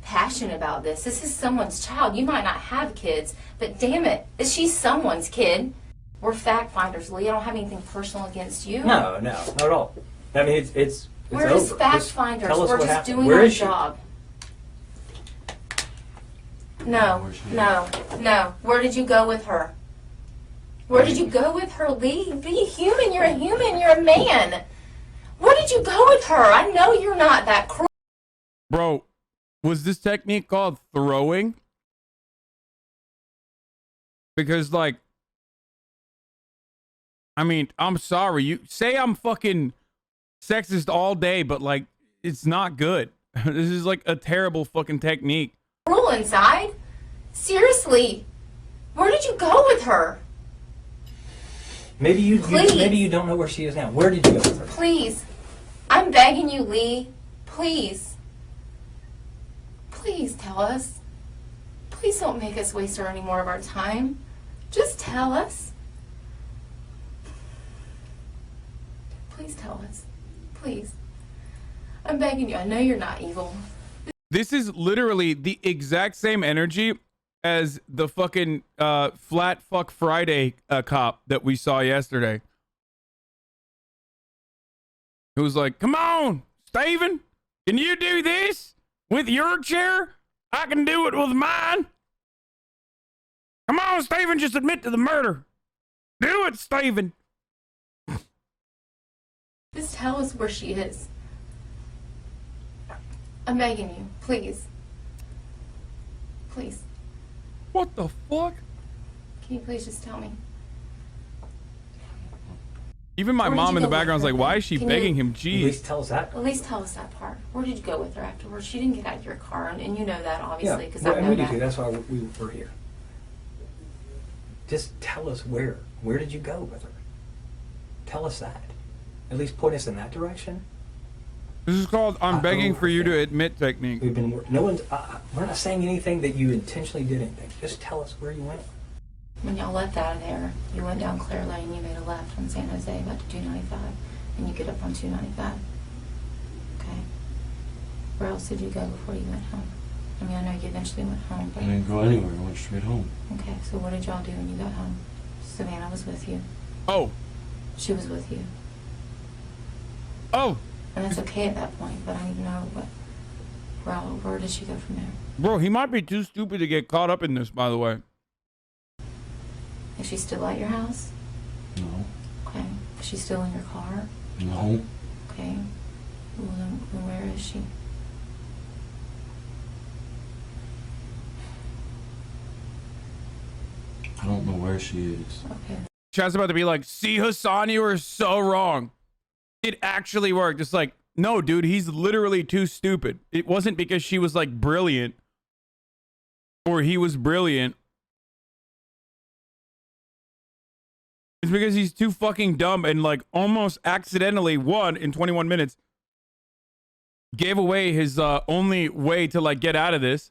passionate about this. This is someone's child. You might not have kids, but damn it, she's someone's kid. We're fact finders, Lee. I don't have anything personal against you. No, not at all. I mean, it's We're over. just fact Just finders. tell us We're what just happened. doing Where our is she? job. No. Where did you go with her? Where did you go with her, Lee? Be human. You're a human. You're a man. Where did you go with her? I know you're not that cruel. Bro, was this technique called throwing? Because, like, I mean, I'm sorry. You say I'm fucking sexist all day, but, like, it's not good. This is, like, a terrible fucking technique. Cruel inside? Seriously. Where did you go with her? Maybe you Please. maybe you don't know where she is now. Where did you go with her? Please. I'm begging you, Lee. Please. Please tell us. Please don't make us waste any more of our time. Just tell us. Please tell us. Please. I'm begging you. I know you're not evil. This is literally the exact same energy as the fucking Flat Fuck Friday cop that we saw yesterday. Who was like, come on, Steven, can you do this with your chair? I can do it with mine. Come on, Steven, just admit to the murder. Do it, Steven. Just tell us where she is. I'm begging you. Please. Please. What the fuck? Can you please just tell me? Even my Where did mom you in the go with background's her? like, why is she Can begging you- him? At Jeez. least tell us that. At least tell us that part. Where did you go with her afterwards? She didn't get out of your car, and you know that, obviously, because I and know we do that. too. That's why we're here. Just tell us where. Where did you go with her? Tell us that. At least point us in that direction. This is called I'm begging for you to admit technique. We've been. No one's. We're not saying anything that you intentionally did anything. Just tell us where you went. When y'all left out of there, you went down Claire Lane, you made a left on San Jose, about to 295, and you get up on 295. Okay. Where else did you go before you went home? I mean, I know you eventually went home, I but... didn't go anywhere. I went straight home. Okay, so what did y'all do when you got home? Savannah was with you. Oh. She was with you. Oh. And that's okay at that point, but I need to know where did she go from there? Bro, he might be too stupid to get caught up in this, by the way. Is she still at your house? No. Okay. Is she still in your car? No. Okay. Well, then where is she? I don't know where she is. Okay. Chad's about to be like, see, Hasan, you were so wrong. It actually worked. It's like, no, dude, he's literally too stupid. It wasn't because she was like brilliant or he was brilliant. It's because he's too fucking dumb and like almost accidentally won in 21 minutes. Gave away his only way to like get out of this.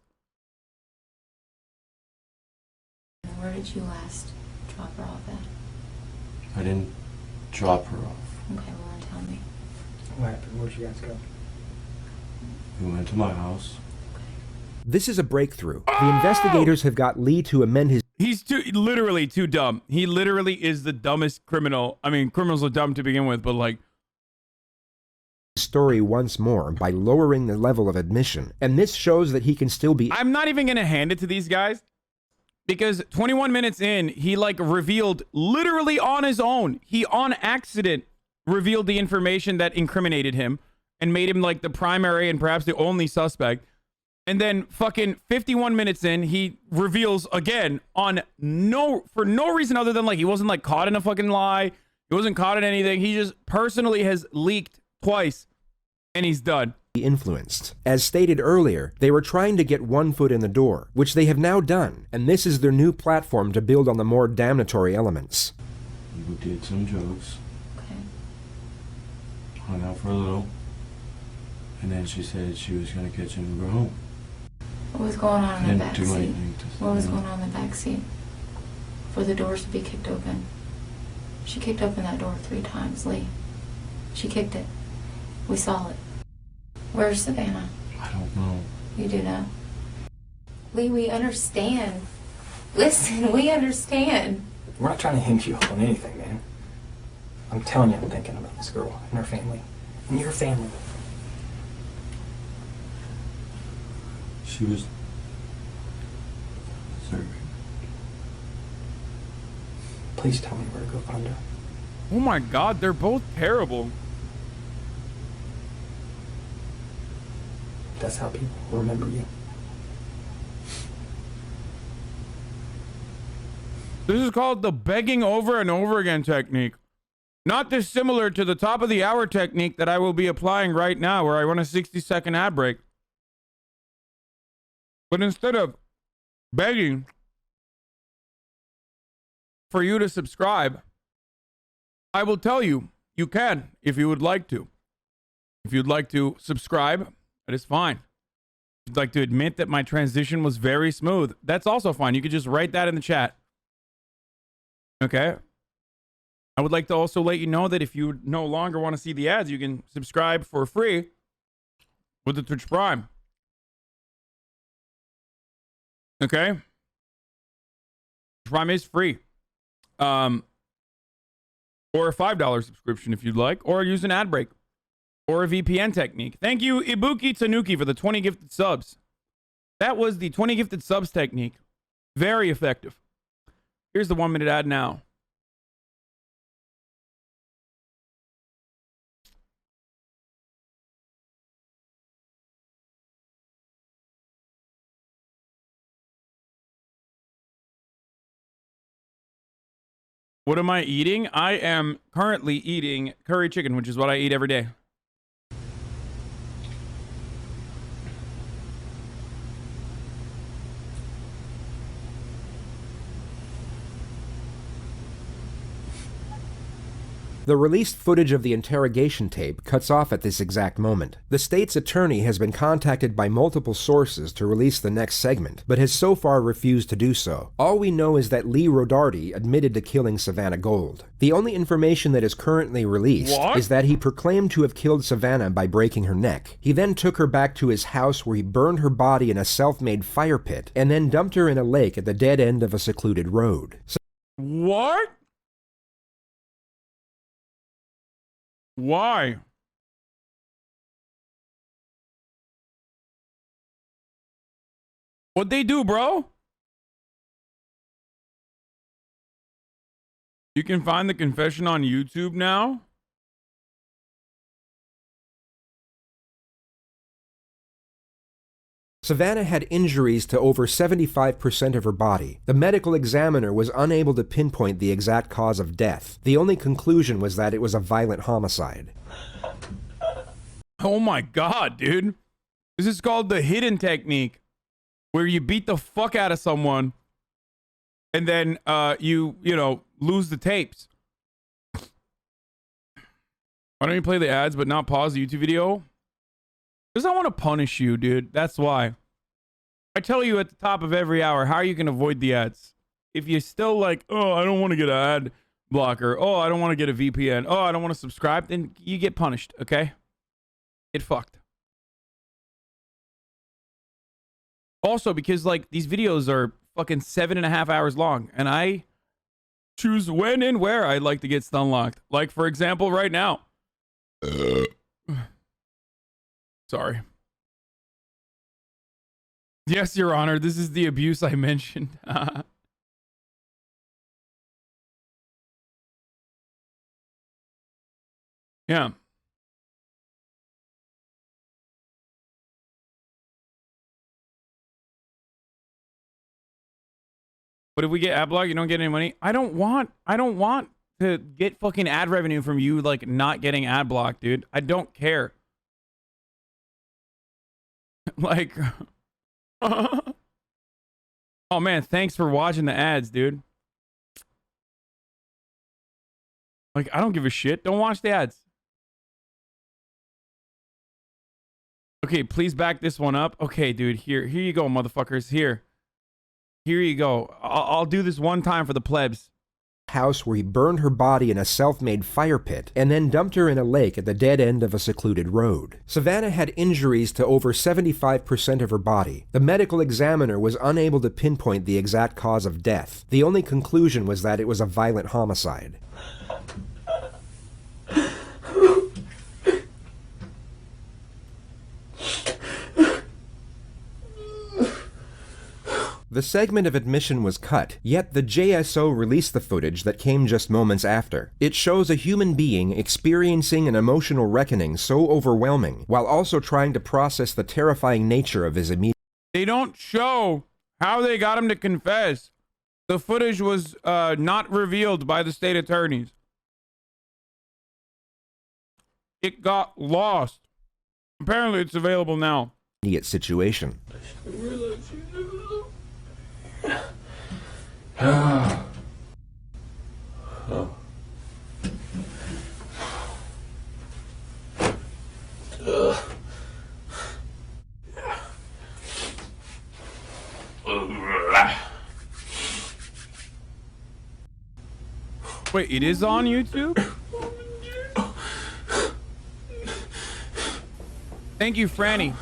Where did you last drop her off at? I didn't drop her off. Okay, well then tell me. What happened? Where'd you guys go? We went to my house. This is a breakthrough. The investigators have got Lee to amend his He's literally too dumb. He literally is the dumbest criminal. I mean, criminals are dumb to begin with, but like... story once more by lowering the level of admission, and this shows that he can still be... I'm not even going to hand it to these guys because 21 minutes in, he like revealed literally on his own. He on accident revealed the information that incriminated him and made him like the primary and perhaps the only suspect. And then fucking 51 minutes in, he reveals again on for no reason other than like he wasn't like caught in a fucking lie. He wasn't caught in anything. He just personally has leaked twice and he's done. influenced. As stated earlier, they were trying to get one foot in the door, which they have now done, and this is their new platform to build on the more damnatory elements. We did some jokes, Okay. hung out for a little, and then she said she was going to catch an Uber home. What was going on in the Didn't back do seat? anything to What was Savannah. going on in the back seat? For the doors to be kicked open. She kicked open that door 3 times, Lee. She kicked it. We saw it. Where's Savannah? I don't know. You do know. Lee, we understand. Listen, we understand. We're not trying to hinge you up on anything, man. I'm telling you, I'm thinking about this girl and her family. And your family. She was serving. Please tell me where to go find her. Oh my God, they're both terrible. That's how people remember you. This is called the begging over and over again technique. Not dissimilar to the top of the hour technique that I will be applying right now, where I run a 60-second ad break. But instead of begging for you to subscribe, I will tell you, you can if you would like to. If you'd like to subscribe, that is fine. If you'd like to admit that my transition was very smooth, that's also fine. You could just write that in the chat. Okay? I would like to also let you know that if you no longer want to see the ads, you can subscribe for free with the Twitch Prime. Okay? Prime is free. Or a $5 subscription if you'd like, or use an ad break, or a VPN technique. Thank you, Ibuki Tanuki, for the 20 gifted subs. That was the 20 gifted subs technique. Very effective. Here's the 1-minute ad now. What am I eating? I am currently eating curry chicken, which is what I eat every day. The released footage of the interrogation tape cuts off at this exact moment. The state's attorney has been contacted by multiple sources to release the next segment, but has so far refused to do so. All we know is that Lee Rodarty admitted to killing Savannah Gold. The only information that is currently released is that he proclaimed to have killed Savannah by breaking her neck. He then took her back to his house where he burned her body in a self-made fire pit, and then dumped her in a lake at the dead end of a secluded road. What? Why? What'd they do, bro? You can find the confession on YouTube now. Savannah had injuries to over 75% of her body. The medical examiner was unable to pinpoint the exact cause of death. The only conclusion was that it was a violent homicide. Oh my God, dude. This is called the hidden technique, where you beat the fuck out of someone and then you know, lose the tapes. Why don't you play the ads but not pause the YouTube video? Because I want to punish you, dude. That's why. I tell you at the top of every hour how you can avoid the ads. If you're still like, oh, I don't want to get an ad blocker. Oh, I don't want to get a VPN. Oh, I don't want to subscribe. Then you get punished, okay? Get fucked. Also, because like these videos are fucking 7.5 hours long, and I choose when and where I'd like to get stun locked. Like, for example, right now. Sorry. Yes, Your Honor, this is the abuse I mentioned. Yeah. But if we get ad block, you don't get any money. I don't want to get fucking ad revenue from you like not getting ad block, dude. I don't care. Like, oh man, thanks for watching the ads, dude. Like, I don't give a shit. Don't watch the ads. Okay, please back this one up. Okay, dude, here you go, motherfuckers. Here you go. I'll do this one time for the plebs. House where he burned her body in a self-made fire pit and then dumped her in a lake at the dead end of a secluded road. Savannah had injuries to over 75% of her body. The medical examiner was unable to pinpoint the exact cause of death. The only conclusion was that it was a violent homicide. The segment of admission was cut, yet the JSO released the footage that came just moments after. It shows a human being experiencing an emotional reckoning so overwhelming, while also trying to process the terrifying nature of his immediate... They don't show how they got him to confess. The footage was not revealed by the state attorneys. It got lost. Apparently it's available now. situation. Wait, it is on YouTube? Thank you, Franny.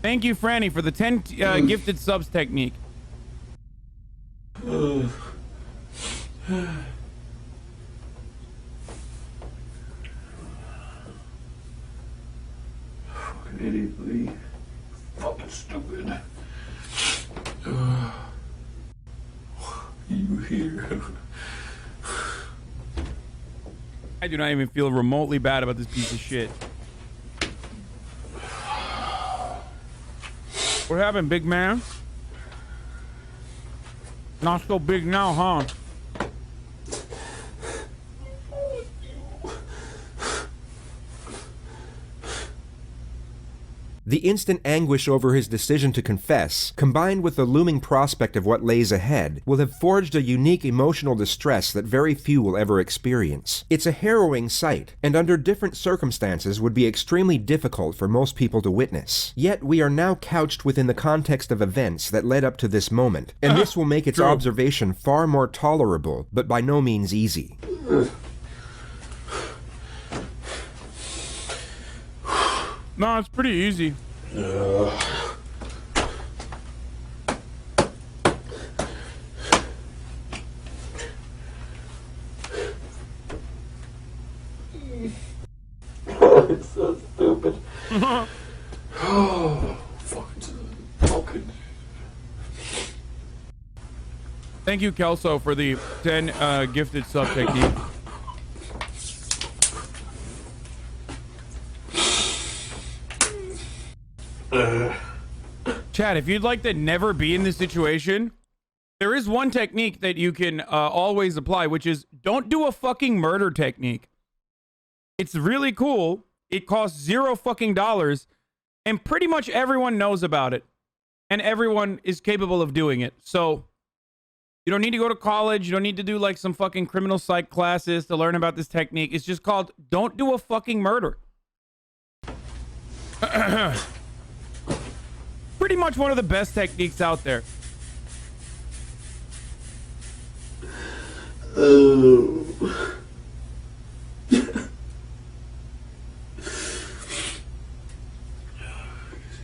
Thank you, Franny, for the 10 gifted subs technique. Fucking idiot, Lee. Fucking stupid. You here? I do not even feel remotely bad about this piece of shit. What happened, big man? Not so big now, huh? The instant anguish over his decision to confess, combined with the looming prospect of what lays ahead, will have forged a unique emotional distress that very few will ever experience. It's a harrowing sight, and under different circumstances would be extremely difficult for most people to witness. Yet we are now couched within the context of events that led up to this moment, and this will make its observation far more tolerable, but by no means easy. No, it's pretty easy. It's so stupid. Oh, fucking. Thank you, Kelso, for the 10 gifted sub technique. Chad, if you'd like to never be in this situation, there is one technique that you can always apply, which is don't do a fucking murder technique. It's really cool. It costs $0 fucking dollars, and pretty much everyone knows about it, and everyone is capable of doing it. So you don't need to go to college. You don't need to do like some fucking criminal psych classes to learn about this technique. It's just called don't do a fucking murder. Pretty much one of the best techniques out there.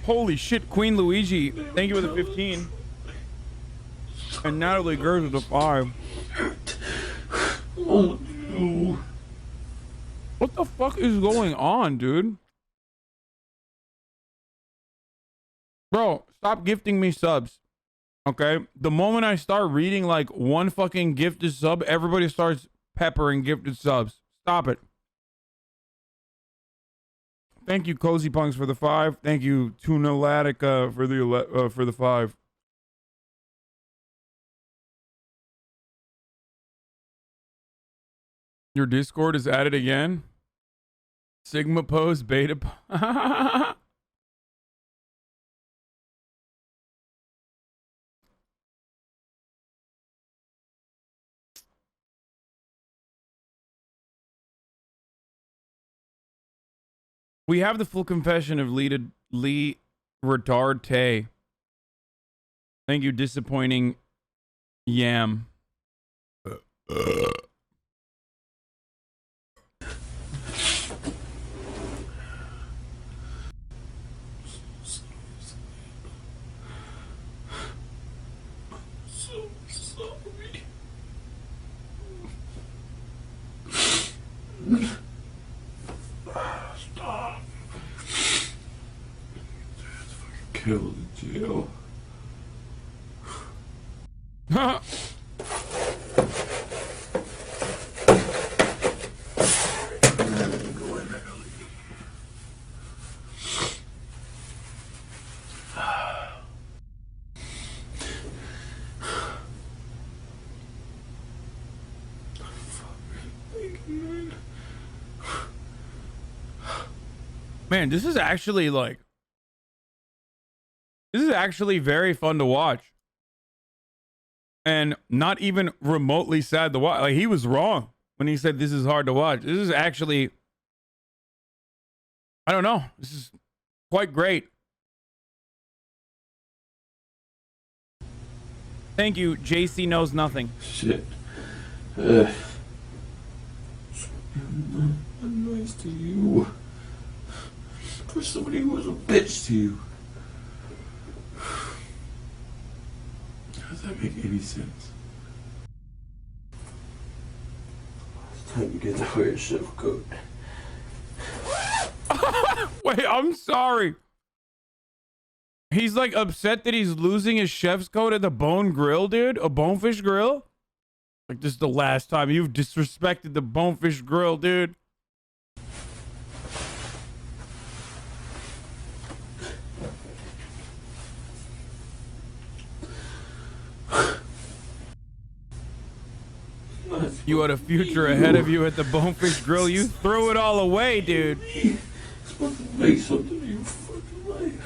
Holy shit, Queen Luigi. Thank you for the 15. And Natalie Gers with a 5. Oh, no. What the fuck is going on, dude? Bro, stop gifting me subs. Okay? The moment I start reading like one fucking gifted sub, everybody starts peppering gifted subs. Stop it. Thank you, Cozy Punks, for the 5. Thank you, Tuna Latica, for the 5. Your Discord is added again. Sigma pose beta. We have the full confession of Lee Redarte. Thank you, disappointing yam. Stop. Killed in jail. Man, this is actually very fun to watch. And not even remotely sad to watch. Like, he was wrong when he said this is hard to watch. This is actually, I don't know. This is quite great. Thank you, JC Knows Nothing. Shit. I'm nice to you. For somebody who was a bitch to you. Does that make any sense? It's time to get to wear a chef coat. Wait, I'm sorry. He's like upset that he's losing his chef's coat at the Bone Grill, dude. A Bonefish Grill? Like, this is the last time you've disrespected the Bonefish Grill, dude. You had a future ahead of you at the Bonefish Grill. You threw it all away, dude. It's supposed to make something of your fucking life.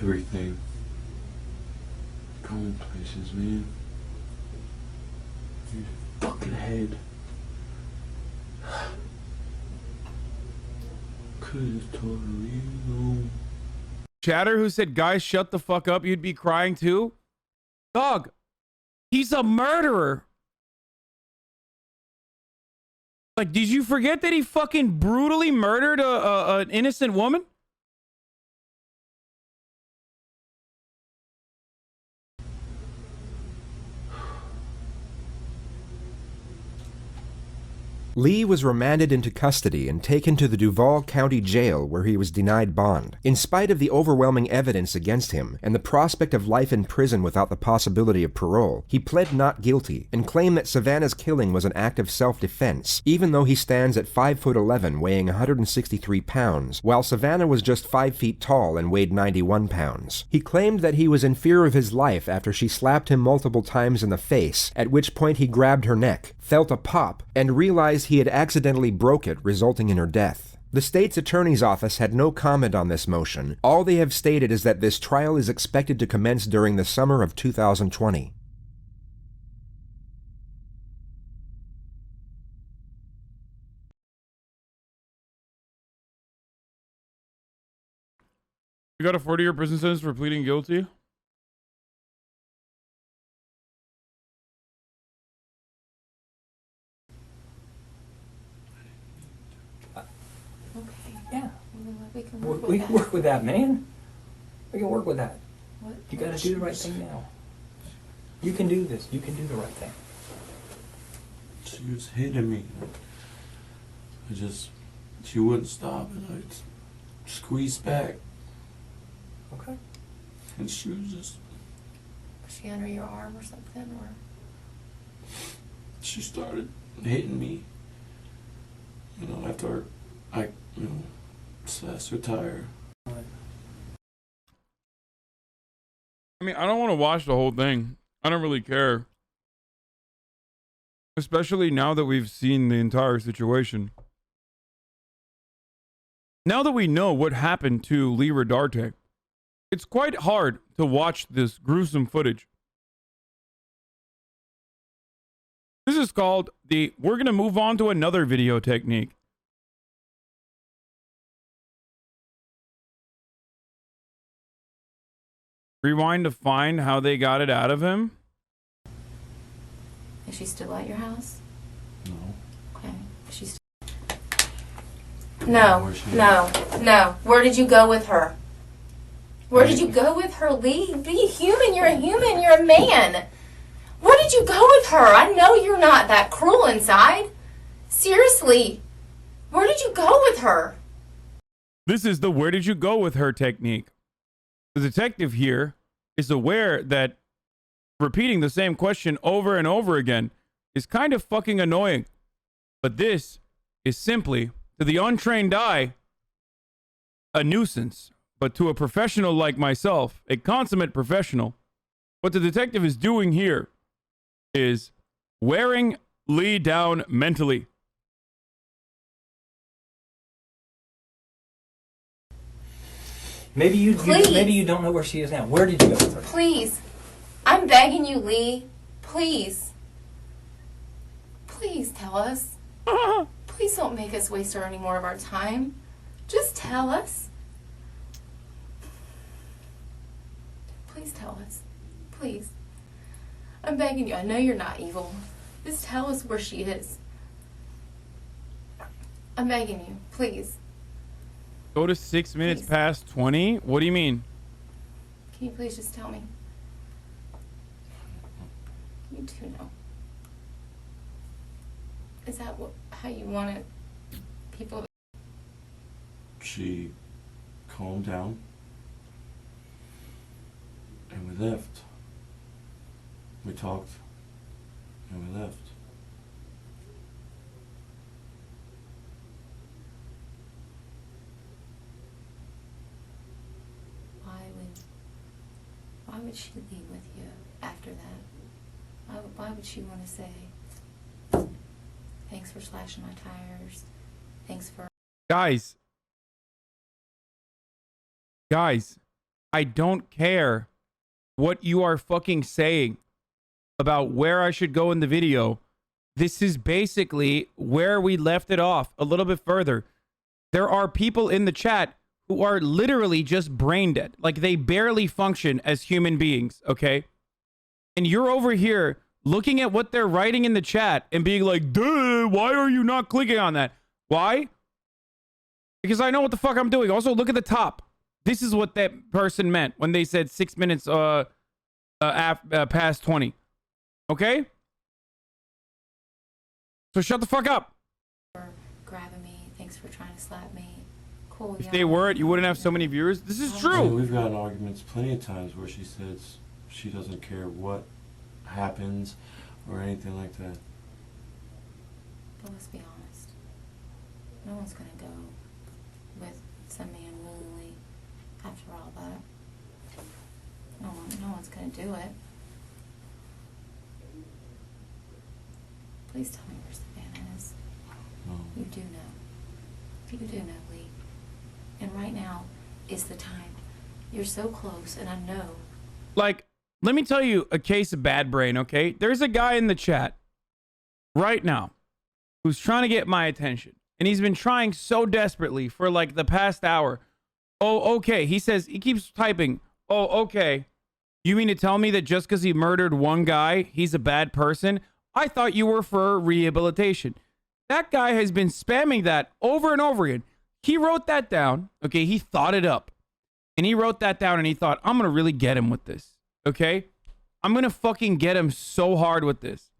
Everything. Going places, man. Your fucking head. Could've told you. Chatter, who said, guys, shut the fuck up, you'd be crying too? Dog, he's a murderer. Like, did you forget that he fucking brutally murdered an innocent woman? Lee was remanded into custody and taken to the Duval County Jail where he was denied bond. In spite of the overwhelming evidence against him and the prospect of life in prison without the possibility of parole, he pled not guilty and claimed that Savannah's killing was an act of self-defense, even though he stands at 5'11", weighing 163 pounds, while Savannah was just 5 feet tall and weighed 91 pounds. He claimed that he was in fear of his life after she slapped him multiple times in the face, at which point he grabbed her neck, felt a pop, and realized he had accidentally broke it, resulting in her death. The state's attorney's office had no comment on this motion. All they have stated is that this trial is expected to commence during the summer of 2020. You got a 40-year prison sentence for pleading guilty? Yeah. We can We work with can that. work with that, man. We can work with that. What? You gotta do the right thing now. You can do this. You can do the right thing. She was hitting me. She wouldn't stop, and I squeezed back, Okay. and she was just, Was she under your arm or something? Or she started hitting me. You know, after I, slashed her tire. I mean, I don't want to watch the whole thing. I don't really care. Especially now that we've seen the entire situation. Now that we know what happened to Lee Redarte, it's quite hard to watch this gruesome footage. This is called the we're going to move on to another video technique. Rewind to find how they got it out of him. Is she still at your house? No. Okay. Is she No. Where did you go with her? Where did you go with her, Lee? Be human. You're a human. You're a man. Where did you go with her? I know you're not that cruel inside. Seriously. Where did you go with her? This is the where did you go with her technique. The detective here is aware that repeating the same question over and over again is kind of fucking annoying. But this is simply, to the untrained eye, a nuisance. But to a professional like myself, a consummate professional, what the detective is doing here is wearing Lee down mentally. Maybe you Please. maybe you don't know where she is now. Where did you go with her? Please. I'm begging you, Lee. Please. Please tell us. Please don't make us waste any more of our time. Just tell us. Please tell us. Please. I'm begging you. I know you're not evil. Just tell us where she is. I'm begging you. Please. Go to 6 minutes Please. past 20? What do you mean? Can you please just tell me? You do know. Is that how you wanted people to... She calmed down, and we left. We talked, and we left. Why would she leave with you after that? Why would she want to say, thanks for slashing my tires, thanks for... Guys, I don't care what you are fucking saying about where I should go in the video. This is basically where we left it off a little bit further. There are people in the chat who are literally just brain dead. Like, they barely function as human beings, okay? And you're over here looking at what they're writing in the chat and being like, duh, why are you not clicking on that? Why? Because I know what the fuck I'm doing. Also, look at the top. This is what that person meant when they said 6 minutes past 20. Okay? So shut the fuck up. for grabbing me, thanks for trying to slap me. Cool, If yeah. they weren't, you wouldn't have so many viewers. This is I mean, true. we've gotten arguments plenty of times where she says she doesn't care what happens or anything like that. But let's be honest. No one's gonna go with some man willingly after all that. No one's gonna do it. Please tell me where Savannah is. No. You do know. You do know, Lee. And right now is the time. You're so close, and I know. Like, let me tell you a case of bad brain, okay? There's a guy in the chat right now who's trying to get my attention. And he's been trying so desperately for like the past hour. Oh, okay. He says, he keeps typing, oh, okay. You mean to tell me that just because he murdered one guy, he's a bad person? I thought you were for rehabilitation. That guy has been spamming that over and over again. He wrote that down. Okay, he thought it up. And he wrote that down and he thought, I'm going to really get him with this. Okay? I'm going to fucking get him so hard with this.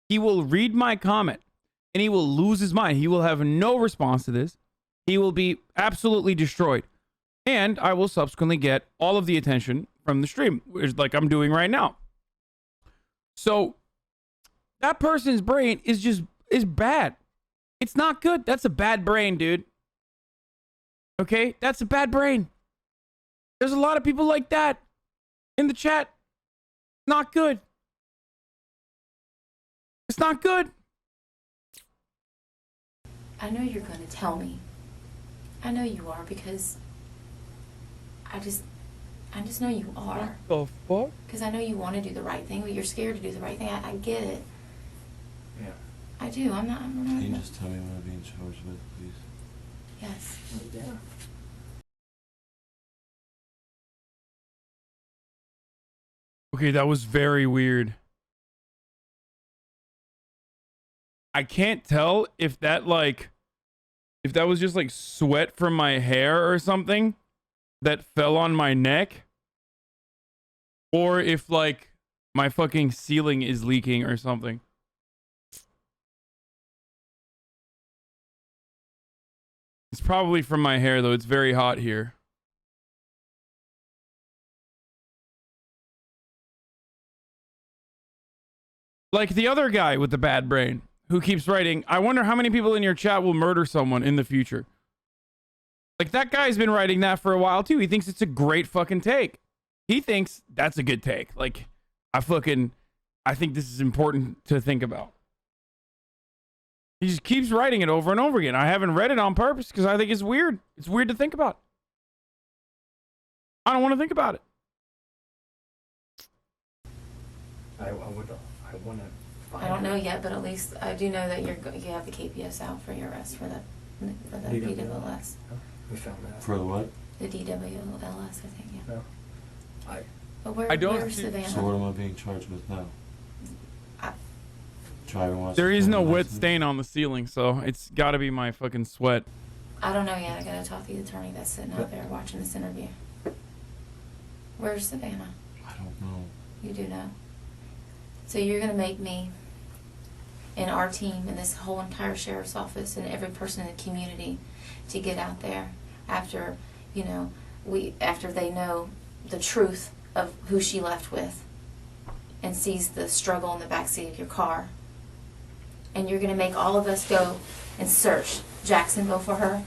He will read my comment and he will lose his mind. He will have no response to this. He will be absolutely destroyed. And I will subsequently get all of the attention from the stream, which like I'm doing right now. So that person's brain is bad. It's not good. That's a bad brain, dude. Okay? That's a bad brain. There's a lot of people like that in the chat. Not good. It's not good. I know you're going to tell me. I know you are because I just know you are. What the fuck? Because I know you want to do the right thing, but you're scared to do the right thing. I get it. Yeah. I do. I'm not. Can you just tell me what I'm being charged with, please? Yes. Yeah. Okay, that was very weird. I can't tell if that if that was just like sweat from my hair or something that fell on my neck, or if like my fucking ceiling is leaking or something. It's probably from my hair though. It's very hot here. Like the other guy with the bad brain who keeps writing, I wonder how many people in your chat will murder someone in the future. Like that guy's been writing that for a while too. He thinks it's a great fucking take. He thinks that's a good take. Like I think this is important to think about. He just keeps writing it over and over again. I haven't read it on purpose because I think it's weird. It's weird to think about. I don't want to think about it. I want to. I don't know yet, but at least I do know that you have the KPS out for your arrest for the DWLS. We found that. For the what? The DWLS, I think. Yeah. No. But I don't where's see- Savannah? So what am I being charged with now? Driving while There is no suspended wet license? stain on the ceiling, so it's got to be my fucking sweat. I don't know yet. I gotta talk to the attorney that's sitting out there watching this interview. Where's Savannah? I don't know. You do know. So you're gonna make me and our team and this whole entire sheriff's office and every person in the community to get out there after, after they know the truth of who she left with and sees the struggle in the backseat of your car. And you're gonna make all of us go and search Jacksonville for her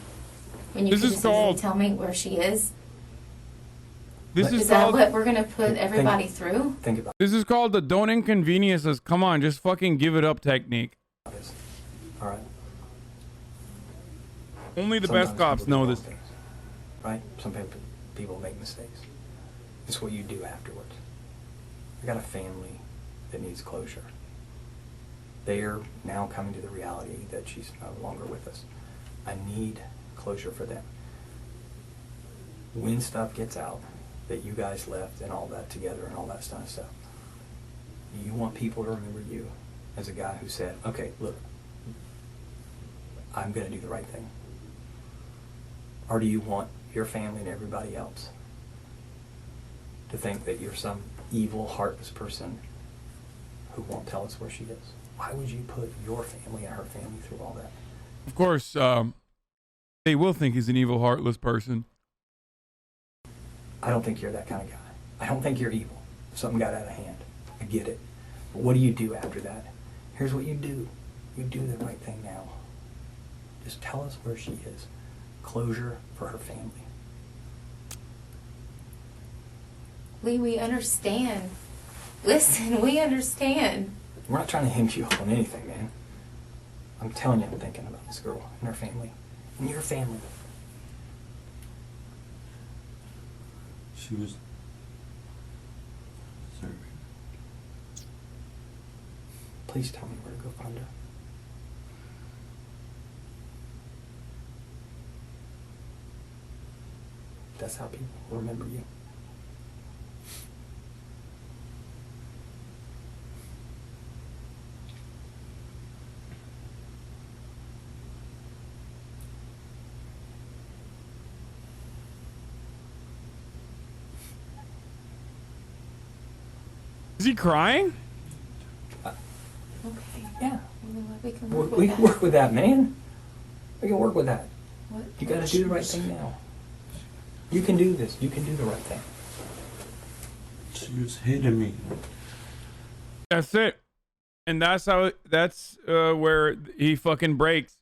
when you This can is just easily called- tell me where she is. This Is is that called what we're gonna put everybody through? Think about the don't inconvenience us. Come on, just fucking give it up technique. this. All right. Only the Sometimes best cops people do know wrong this. things, right? Some people make mistakes. It's what you do afterwards. I got a family that needs closure. They are now coming to the reality that she's no longer with us. I need closure for them. When stuff gets out that you guys left and all that together and all that kind of stuff, you want people to remember you as a guy who said, okay, look, I'm going to do the right thing? Or do you want your family and everybody else to think that you're some evil, heartless person who won't tell us where she is? Why would you put your family and her family through all that? Of course, they will think he's an evil, heartless person. I don't think you're that kind of guy. I don't think you're evil. Something got out of hand. I get it. But what do you do after that? Here's what you do. You do the right thing now. Just tell us where she is. Closure for her family. We understand. Listen, we understand. We're not trying to hem you up on anything, man. I'm telling you, I'm thinking about this girl and her family. And your family. She was... Sorry. Please tell me where to go find her. That's how people remember you. Is he crying? Okay. Yeah. We can We work can with that. work with that, man. We can work with that. What? You gotta do the right thing now. You can do this. You can do the right thing. She was hitting me. That's it. And that's where he fucking breaks.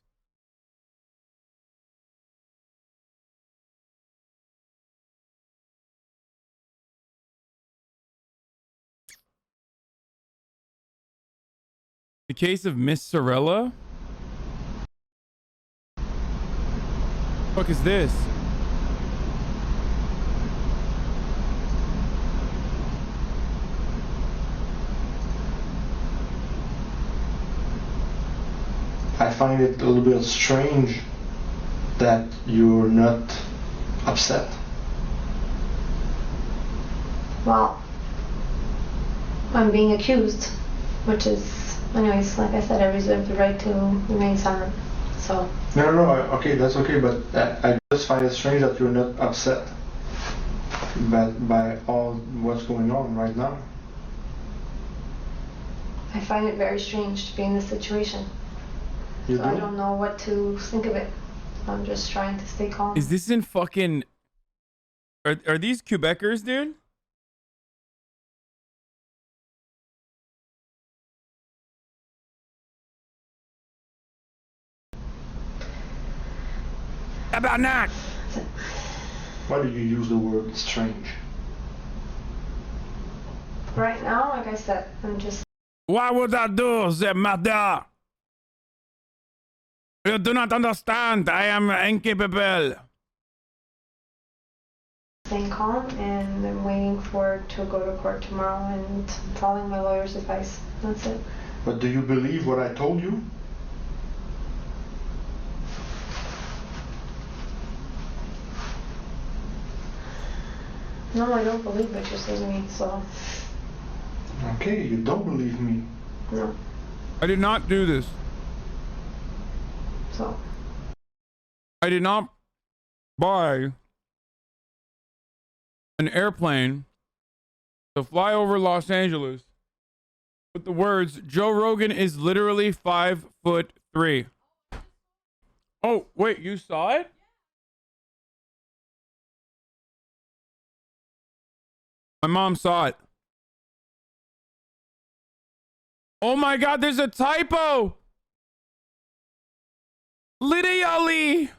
The case of Miss Sorella? Fuck is this? find it a little bit strange that you're not upset. Well, I'm being accused, which is, anyways, like I said, I reserve the right to remain silent. So. No, okay, that's okay, but I just find it strange that you're not upset by all what's going on right now. I find it very strange to be in this situation. You so do? I don't know what to think of it. I'm just trying to stay calm. Is this in fucking... Are these Quebecers, dude? About not. Why do you use the word strange? Right now, like I said, I'm just Why would I do the matter? You do not understand. I am incapable. staying calm, and I'm waiting for to go to court tomorrow and following my lawyer's advice. That's it. But do you believe what I told you? No, I don't believe what you're saying to me, so Okay, you don't believe me. no. I did not do this. So I did not buy an airplane to fly over Los Angeles with the words, Joe Rogan is literally 5'3". Oh, wait, you saw it? My mom saw it. Oh my God, there's a typo. Literally.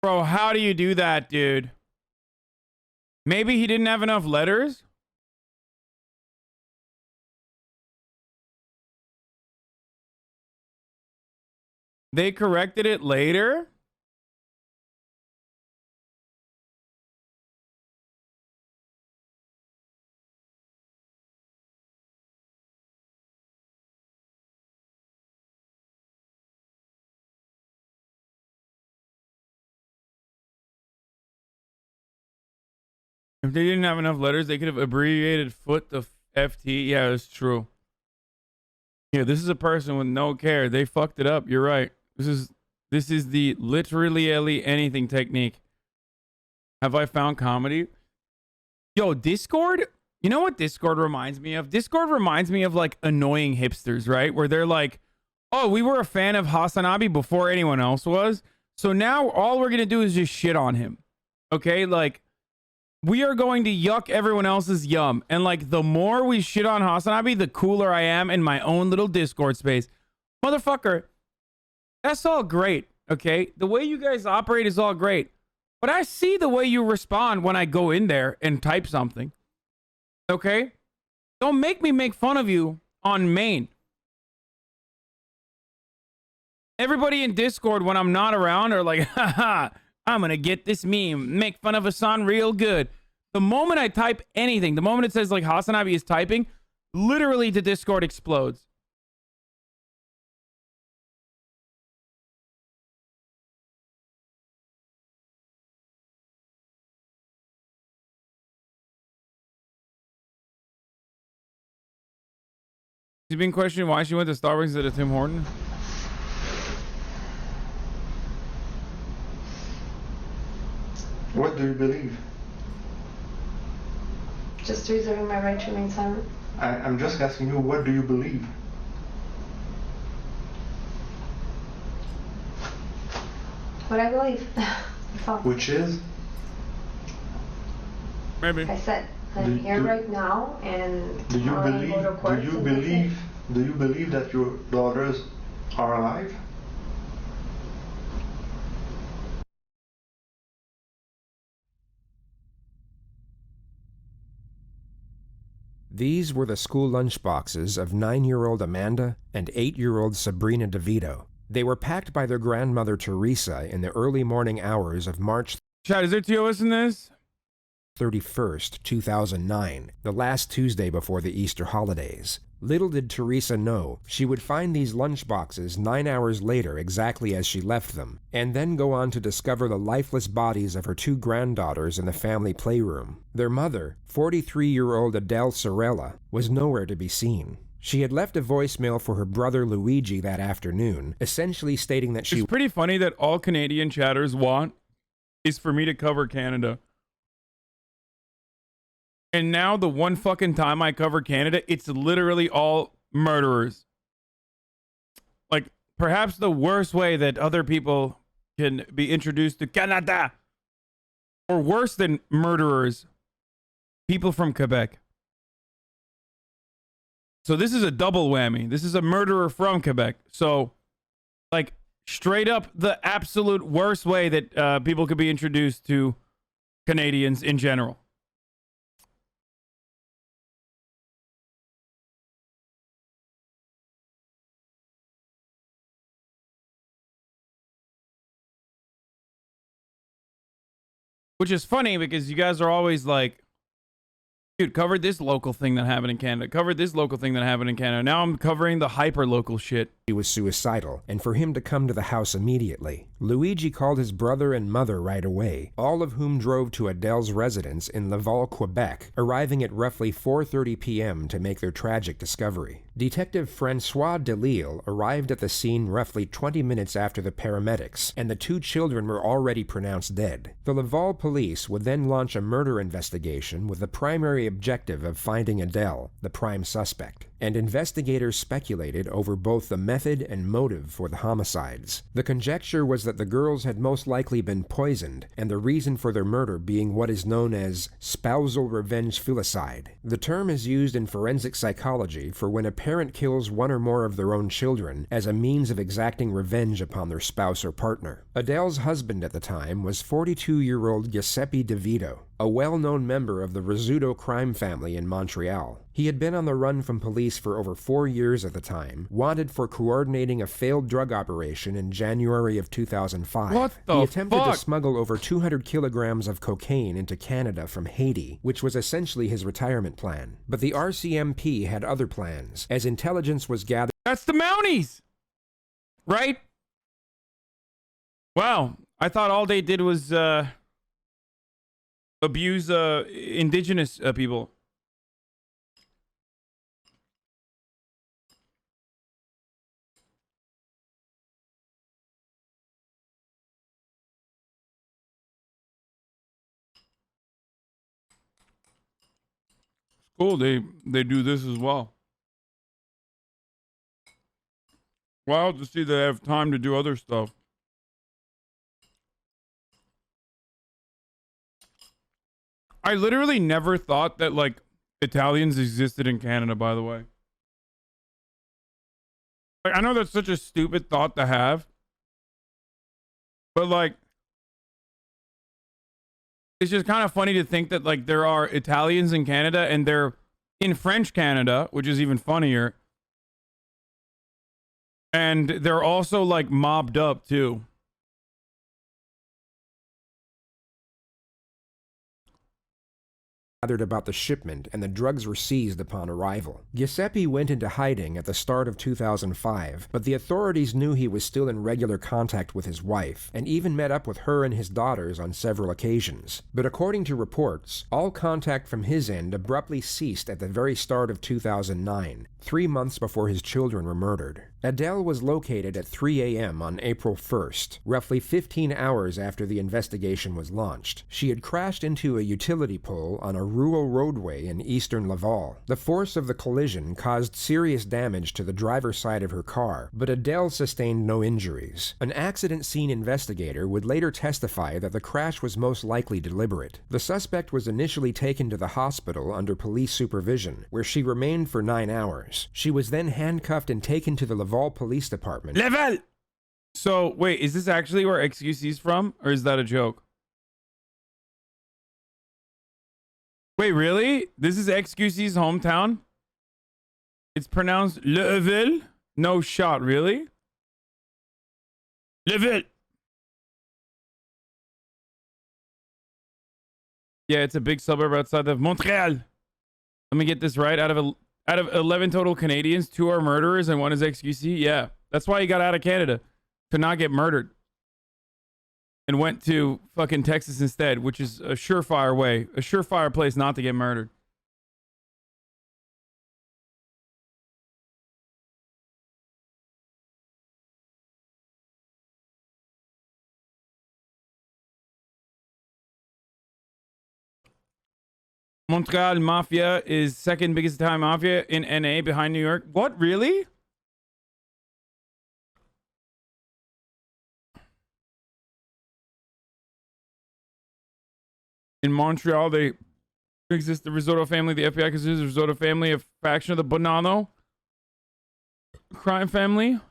Bro, how do you do that, dude? Maybe he didn't have enough letters? They corrected it later? If they didn't have enough letters, they could have abbreviated foot to FT. Yeah, that's true. Yeah, this is a person with no care. They fucked it up. You're right. This is the literally anything technique. Have I found comedy? Yo, Discord? You know what Discord reminds me of? Discord reminds me of like annoying hipsters, right? Where they're like, oh, we were a fan of Hasanabi before anyone else was. So now all we're going to do is just shit on him. Okay? Like, we are going to yuck everyone else's yum. And like, the more we shit on Hasanabi, the cooler I am in my own little Discord space. Motherfucker, that's all great. Okay? The way you guys operate is all great. But I see the way you respond when I go in there and type something. Okay? Don't make me make fun of you on main. Everybody in Discord when I'm not around are like, haha, I'm gonna get this meme, make fun of Hasan real good. The moment I type anything, the moment it says like Hasanabi is typing, literally the Discord explodes. She's been questioning why she went to Starbucks instead of Tim Horton. What do you believe? just reserving my right to remain silent. I'm just asking you, what do you believe? What I believe. That's all. Which is? Maybe. Like I said, I'm here right now, and Do you I'm gonna believe? go to court, Do you and that's it. believe? Do you believe that your daughters are alive? These were the school lunchboxes of 9-year-old Amanda and 8-year-old Sabrina DeVito. They were packed by their grandmother Teresa in the early morning hours of March. Chad, is there TOS in this? 31st, 2009, the last Tuesday before the Easter holidays. Little did Teresa know she would find these lunchboxes 9 hours later exactly as she left them, and then go on to discover the lifeless bodies of her 2 granddaughters in the family playroom. Their mother, 43-year-old Adele Sorella, was nowhere to be seen. She had left a voicemail for her brother Luigi that afternoon, essentially stating that she... It's pretty funny that all Canadian chatters want is for me to cover Canada. And now the one fucking time I cover Canada, it's literally all murderers. Like, perhaps the worst way that other people can be introduced to Canada, or worse than murderers, people from Quebec. So this is a double whammy. This is a murderer from Quebec. So, like, straight up the absolute worst way that people could be introduced to Canadians in general. Which is funny because you guys are always like, dude, covered this local thing that happened in Canada. Covered this local thing that happened in Canada. Now I'm covering the hyper local shit. He was suicidal, and for him to come to the house immediately. Luigi called his brother and mother right away, all of whom drove to Adele's residence in Laval, Quebec, arriving at roughly 4:30 p.m. to make their tragic discovery. Detective Francois Delisle arrived at the scene roughly 20 minutes after the paramedics, and the 2 children were already pronounced dead. The Laval police would then launch a murder investigation with the primary objective of finding Adele, the prime suspect, and investigators speculated over both the method and motive for the homicides. The conjecture was that the girls had most likely been poisoned, and the reason for their murder being what is known as spousal revenge filicide. The term is used in forensic psychology for when a parent kills one or more of their own children as a means of exacting revenge upon their spouse or partner. Adele's husband at the time was 42-year-old Giuseppe DeVito, a well-known member of the Rizzuto crime family in Montreal. He had been on the run from police for over 4 years at the time, wanted for coordinating a failed drug operation in January of 2005. What the He attempted fuck? to smuggle over 200 kilograms of cocaine into Canada from Haiti, which was essentially his retirement plan. But the RCMP had other plans, as intelligence was gathered. That's the Mounties, right? Wow, I thought all they did was abuse indigenous people. Cool, they do this as well. Wild to see they have time to do other stuff. I literally never thought that, like, Italians existed in Canada, by the way. Like, I know that's such a stupid thought to have, but, like, it's just kind of funny to think that, like, there are Italians in Canada and they're in French Canada, which is even funnier. And they're also, like, mobbed up, too. Gathered about the shipment, and the drugs were seized upon arrival. Giuseppe went into hiding at the start of 2005, but the authorities knew he was still in regular contact with his wife, and even met up with her and his daughters on several occasions. But according to reports, all contact from his end abruptly ceased at the very start of 2009, 3 months before his children were murdered. Adele was located at 3 a.m. on April 1st, roughly 15 hours after the investigation was launched. She had crashed into a utility pole on a rural roadway in eastern Laval. The force of the collision caused serious damage to the driver's side of her car, but Adele sustained no injuries. An accident scene investigator would later testify that the crash was most likely deliberate. The suspect was initially taken to the hospital under police supervision, where she remained for 9 hours. She was then handcuffed and taken to the Laval Police Department. Level! So, wait, is this actually where XQC's from? Or is that a joke? Wait, really? This is XQC's hometown? It's pronounced Level? No shot, really? Level! Yeah, it's a big suburb outside of Montreal. Let me get this right. Out of 11 total Canadians, 2 are murderers and 1 is XQC. Yeah, that's why he got out of Canada, to not get murdered, and went to fucking Texas instead, which is a surefire way, a surefire place not to get murdered. Montreal Mafia is second biggest Italian mafia in NA behind New York. What, really? In Montreal, they exist the Risotto family. The FBI considers the Risotto family a faction of the Bonanno crime family.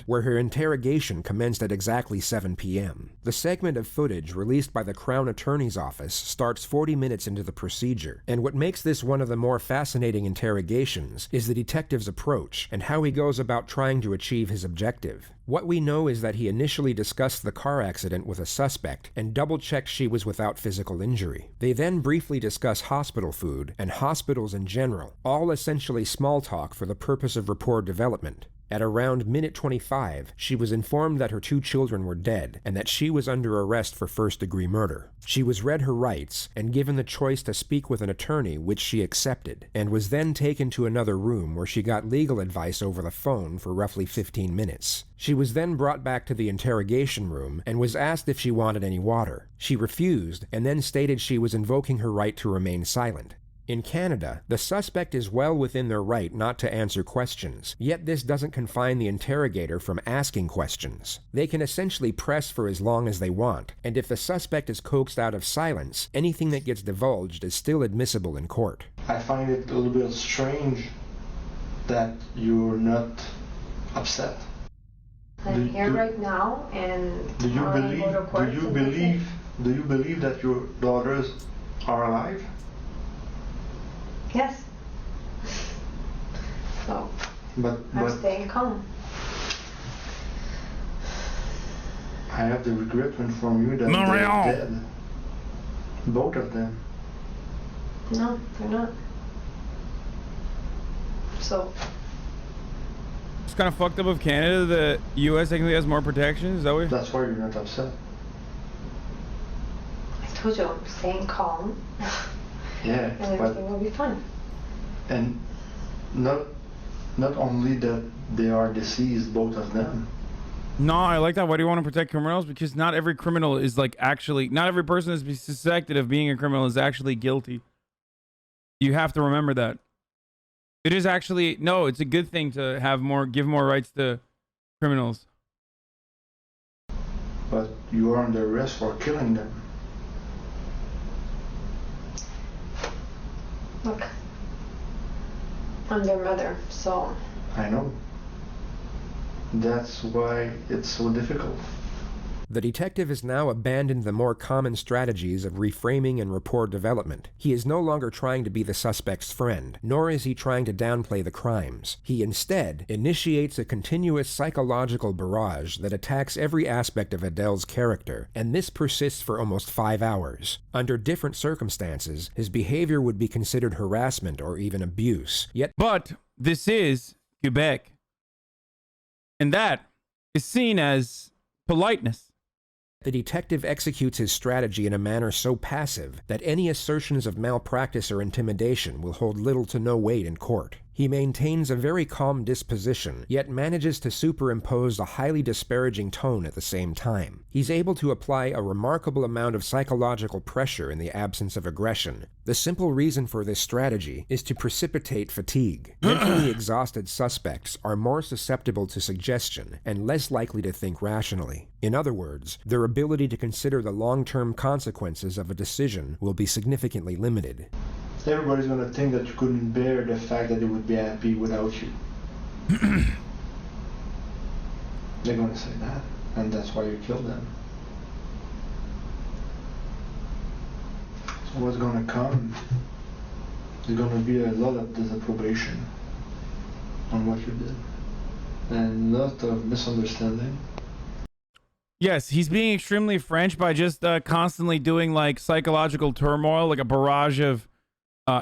Where her interrogation commenced at exactly 7 p.m. The segment of footage released by the Crown Attorney's Office starts 40 minutes into the procedure, and what makes this one of the more fascinating interrogations is the detective's approach and how he goes about trying to achieve his objective. What we know is that he initially discussed the car accident with a suspect and double-checked she was without physical injury. They then briefly discuss hospital food and hospitals in general, all essentially small talk for the purpose of rapport development. At around minute 25, she was informed that her 2 children were dead and that she was under arrest for first-degree murder. She was read her rights and given the choice to speak with an attorney, which she accepted, and was then taken to another room where she got legal advice over the phone for roughly 15 minutes. She was then brought back to the interrogation room and was asked if she wanted any water. She refused and then stated she was invoking her right to remain silent. In Canada, the suspect is well within their right not to answer questions, yet this doesn't confine the interrogator from asking questions. They can essentially press for as long as they want, and if the suspect is coaxed out of silence, anything that gets divulged is still admissible in court. I find it a little bit strange that you're not upset. I'm here right now, and do you believe that your daughters are alive? Yes. So I'm staying calm. I have the regret to inform you that they're dead. Both of them. No, they're not. So It's kind of fucked up of Canada. The U.S. technically has more protection. Is that what? That's why you're not upset. I told you I'm staying calm. Yeah, and everything will be fine. And not only that they are deceased, both of them. No, I like that. Why do you want to protect criminals? Because not every criminal is like actually, not every person that's suspected of being a criminal is actually guilty. You have to remember that. It is actually, no, it's a good thing to have more, give more rights to criminals. But you are under arrest for killing them. Look, I'm their mother, so... I know. That's why it's so difficult. The detective has now abandoned the more common strategies of reframing and rapport development. He is no longer trying to be the suspect's friend, nor is he trying to downplay the crimes. He instead initiates a continuous psychological barrage that attacks every aspect of Adele's character, and this persists for almost 5 hours. Under different circumstances, his behavior would be considered harassment or even abuse. But this is Quebec, and that is seen as politeness. The detective executes his strategy in a manner so passive that any assertions of malpractice or intimidation will hold little to no weight in court. He maintains a very calm disposition, yet manages to superimpose a highly disparaging tone at the same time. He's able to apply a remarkable amount of psychological pressure in the absence of aggression. The simple reason for this strategy is to precipitate fatigue. Mentally exhausted suspects are more susceptible to suggestion and less likely to think rationally. In other words, their ability to consider the long-term consequences of a decision will be significantly limited. Everybody's going to think that you couldn't bear the fact that they would be happy without you. They're going to say that, and that's why you killed them. So what's going to come? There's going to be a lot of disapprobation on what you did, and a lot of misunderstanding. Yes, he's being extremely French by just constantly doing like psychological turmoil, like a barrage of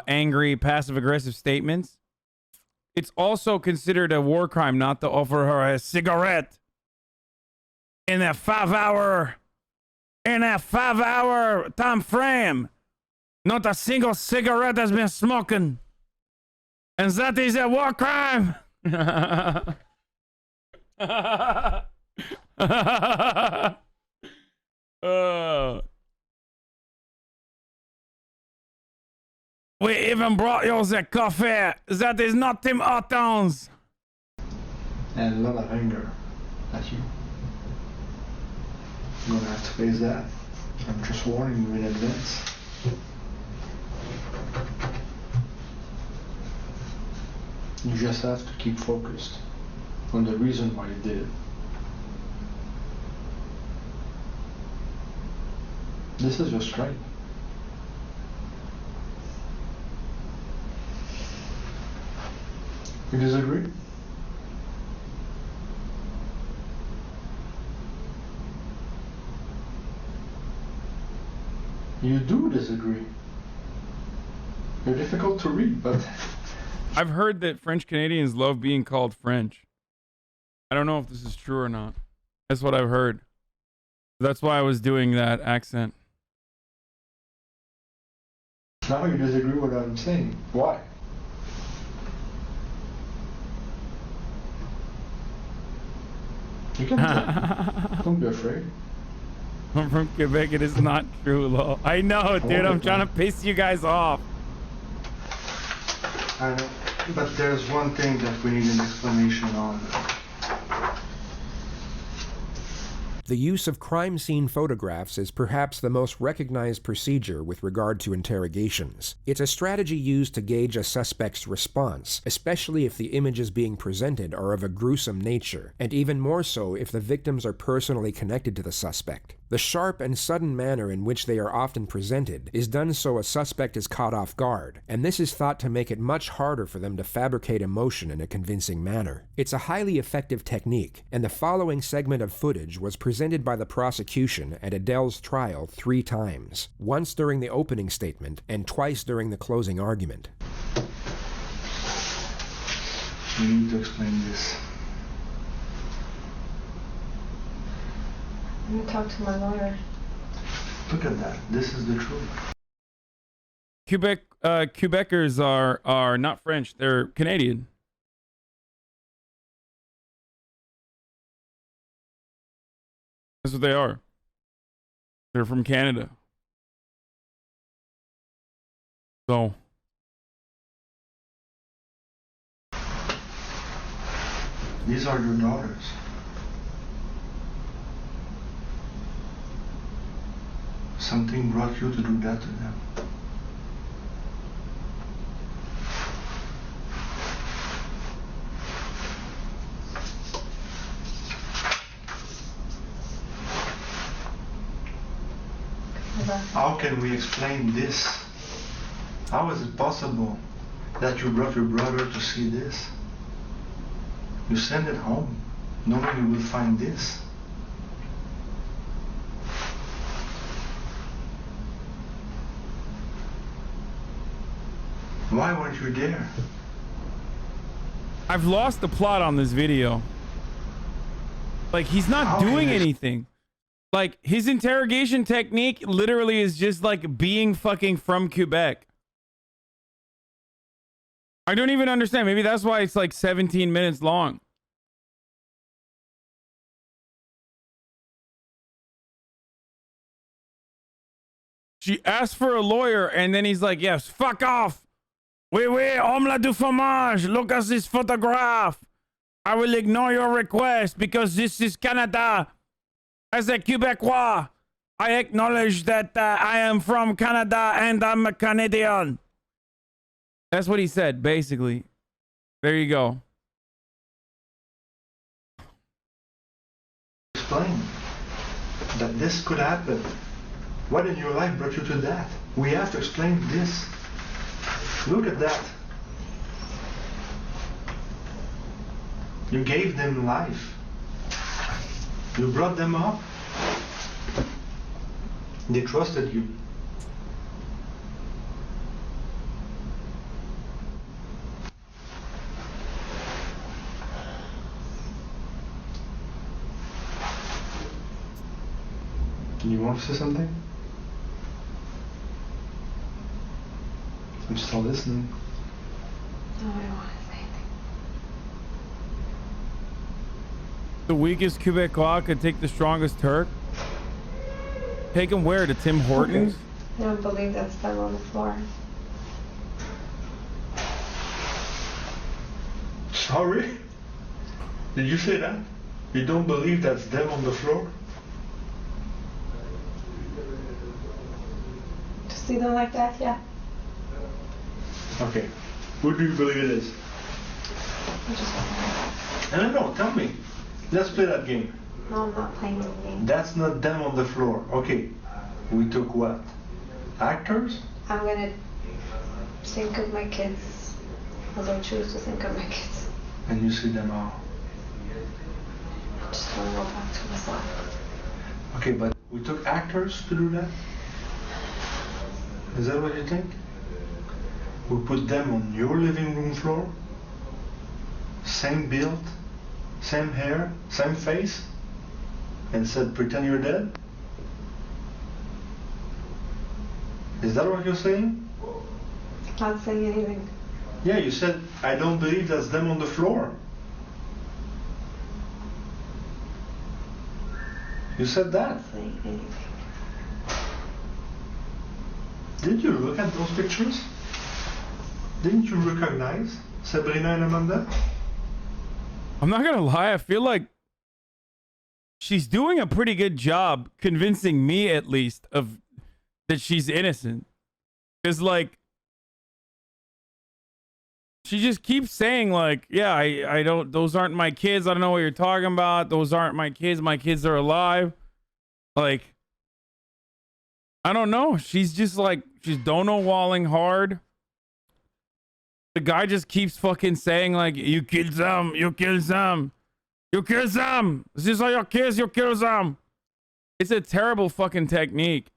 angry, passive-aggressive statements. It's also considered a war crime not to offer her a cigarette in that 5-hour time frame. Not a single cigarette has been smoking. And that is a war crime. We even brought you the coffee. That is not Tim Hortons. And a lot of anger at you. You're gonna have to face that. I'm just warning you in advance. You just have to keep focused on the reason why you did it. This is your strike. You disagree? You do disagree. You're difficult to read, but... I've heard that French Canadians love being called French. I don't know if this is true or not. That's what I've heard. That's why I was doing that accent. Now you disagree with what I'm saying. Why? You can tell. Don't be afraid. I'm from Quebec. It is not true, lol. I know, dude. I'm trying to piss you guys off. I know. But there's one thing that we need an explanation on. The use of crime scene photographs is perhaps the most recognized procedure with regard to interrogations. It's a strategy used to gauge a suspect's response, especially if the images being presented are of a gruesome nature, and even more so if the victims are personally connected to the suspect. The sharp and sudden manner in which they are often presented is done so a suspect is caught off guard, and this is thought to make it much harder for them to fabricate emotion in a convincing manner. It's a highly effective technique, and the following segment of footage was presented by the prosecution at Adele's trial 3 times, once during the opening statement and twice during the closing argument. You need to explain this. I'm gonna talk to my lawyer. Look at that. This is the truth. Quebecers are not French. They're Canadian. That's what they are. They're from Canada. So. These are your daughters. Something brought you to do that to them. How can we explain this? How is it possible that you brought your brother to see this? You send it home, knowing you will find this. Why weren't you there? I've lost the plot on this video. Like, he's not doing anything. Like, his interrogation technique literally is just like being fucking from Quebec. I don't even understand. Maybe that's why it's like 17 minutes long. She asked for a lawyer, and then he's like, yes, fuck off. Oui, oui, omelette du fromage. Look at this photograph. I will ignore your request because this is Canada. As a Quebecois, I acknowledge that I am from Canada and I'm a Canadian. That's what he said, basically. There you go. Explain that this could happen. What in your life brought you to that? We have to explain this. Look at that. You gave them life. You brought them up. They trusted you. You want to say something? I'm still listening. No, I don't want to say anything. The weakest Quebecois could take the strongest Turk? Take him where? To Tim Hortons? Okay. I don't believe that's them on the floor. Sorry? Did you say that? You don't believe that's them on the floor? To see them like that, yeah. Okay. Who do you believe it is? I just I don't know. Tell me. Let's play that game. no, I'm not playing the game. That's not them on the floor. Okay. We took what? Actors? I'm gonna think of my kids as I choose to think of my kids. And you see them all. I just want to go back to myself. Okay, but we took actors to do that? Is that what you think? We put them on your living room floor? Same build? Same hair? Same face? And said, pretend you're dead? Is that what you're saying? Not saying anything. Yeah, you said, I don't believe that's them on the floor. You said that. Not saying anything. Did you look at those pictures? Didn't you recognize Sabrina and Amanda? I'm not gonna lie, I feel like she's doing a pretty good job convincing me, at least, of that she's innocent. Because, like, she just keeps saying, like, yeah, I don't, those aren't my kids. I don't know what you're talking about. Those aren't my kids. My kids are alive. Like, I don't know. She's just like, she's dono walling hard. The guy just keeps fucking saying, like, you killed them, you killed them, you killed them. These are your kids, you killed them. It's a terrible fucking technique.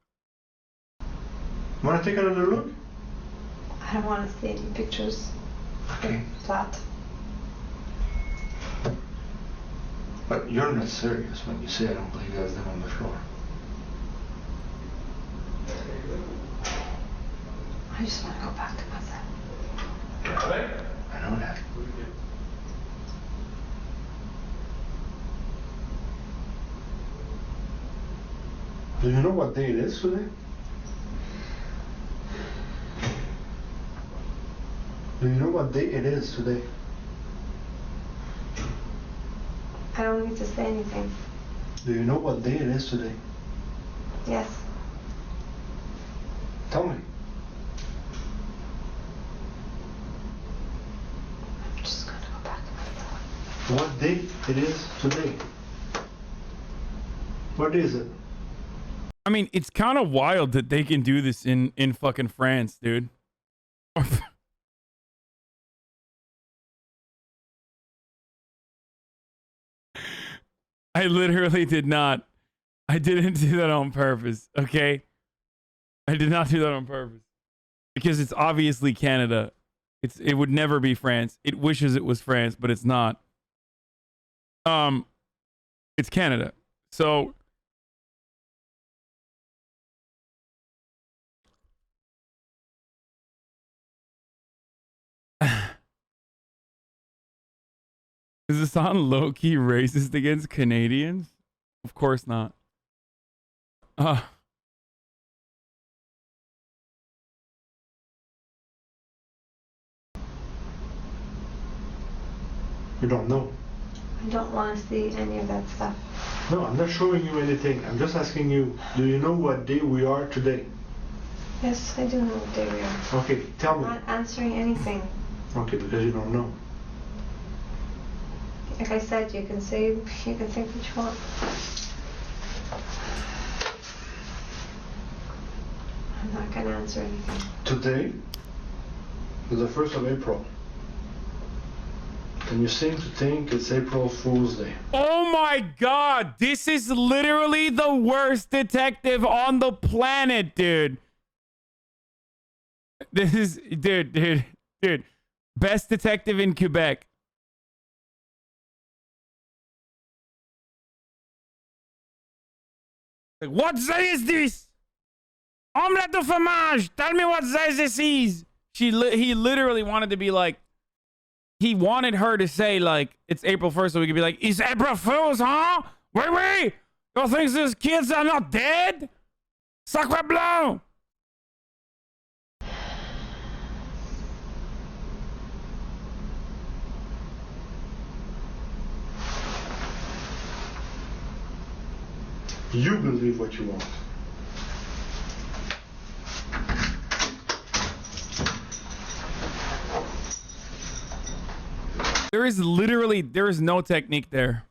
Want to take another look? I don't want to see any pictures. Okay. Flat. But you're not serious when you say I don't believe that's them on the floor. I just want to go back to myself. I know that. Do you know what day it is today? Do you know what day it is today? I don't need to say anything. Do you know what day it is today? Yes. Tell me. I'm just gonna go back to myself. What day it is today? What day is it? I mean, it's kind of wild that they can do this in fucking France, dude. I literally did not. I didn't do that on purpose, okay? I did not do that on purpose. Because it's obviously Canada. It would never be France. It wishes it was France, but it's not. It's Canada. So is this on low-key racist against Canadians? Of course not. You don't know. I don't want to see any of that stuff. No, I'm not showing you anything. I'm just asking you, do you know what day we are today? Yes, I do know what day we are. Okay, tell I'm me. not answering anything. Okay, because you don't know. Like I said, you can say, you can think what you want. I'm not gonna answer anything. Today is the 1st of April. And you seem to think it's April Fool's Day. Oh my god, this is literally the worst detective on the planet, dude. This is, dude. Best detective in Quebec. Like, what day is this? Omelette de fromage. Tell me what day this is. He literally wanted to be like, he wanted her to say, like, it's April 1st, so we could be like, it's April Fool's, huh? Wait. You think these kids are not dead? Sacre blanc. You believe what you want. There is no technique there.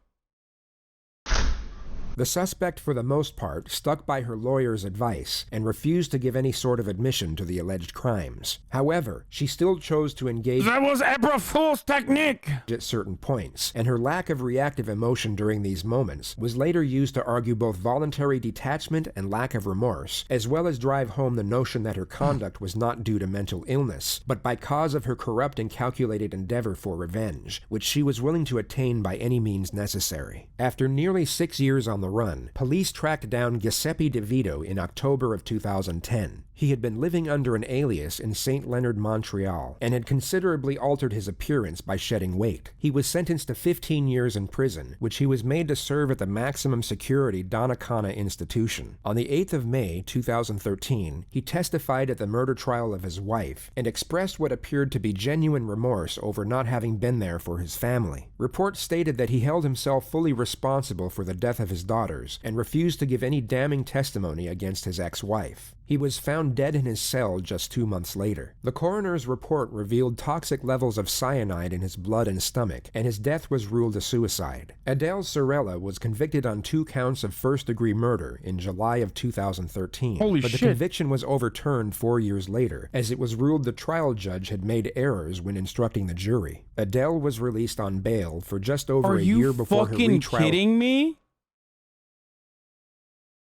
The suspect, for the most part, stuck by her lawyer's advice and refused to give any sort of admission to the alleged crimes. However, she still chose to engage That was April Fool's technique. at certain points, and her lack of reactive emotion during these moments was later used to argue both voluntary detachment and lack of remorse, as well as drive home the notion that her conduct was not due to mental illness, but by cause of her corrupt and calculated endeavor for revenge, which she was willing to attain by any means necessary. After nearly 6 years on the run, police tracked down Giuseppe DeVito in October of 2010. He had been living under an alias in St. Leonard, Montreal, and had considerably altered his appearance by shedding weight. He was sentenced to 15 years in prison, which he was made to serve at the maximum security Donnacona institution. On the 8th of May, 2013, he testified at the murder trial of his wife, and expressed what appeared to be genuine remorse over not having been there for his family. Reports stated that he held himself fully responsible for the death of his daughters, and refused to give any damning testimony against his ex-wife. He was found dead in his cell just 2 months later. The coroner's report revealed toxic levels of cyanide in his blood and stomach, and his death was ruled a suicide. Adele Sorella was convicted on 2 counts of first-degree murder in July of 2013, Holy but shit. the conviction was overturned 4 years later, as it was ruled the trial judge had made errors when instructing the jury. Adele was released on bail for just over Are a you year before her fucking retrial. kidding me?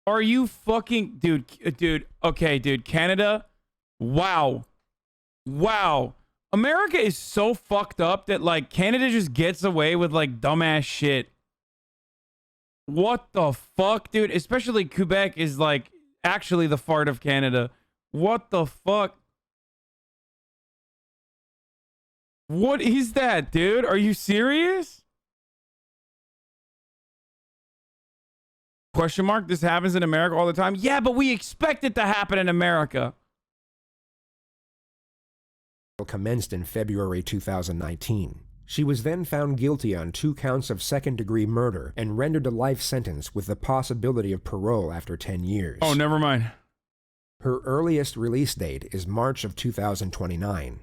Are you fucking... Dude. Okay, dude. Canada. Wow. America is so fucked up that, like, Canada just gets away with, like, dumbass shit. What the fuck, dude? Especially Quebec is, like, actually the fart of Canada. What the fuck? What is that, dude? Are you serious? Question mark? This happens in America all the time? Yeah, but we expect it to happen in America. Commenced in February 2019. She was then found guilty on 2 counts of second-degree murder and rendered a life sentence with the possibility of parole after 10 years. Oh, never mind. Her earliest release date is March of 2029.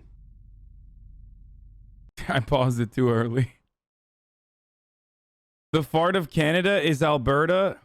I paused it too early. The fart of Canada is Alberta.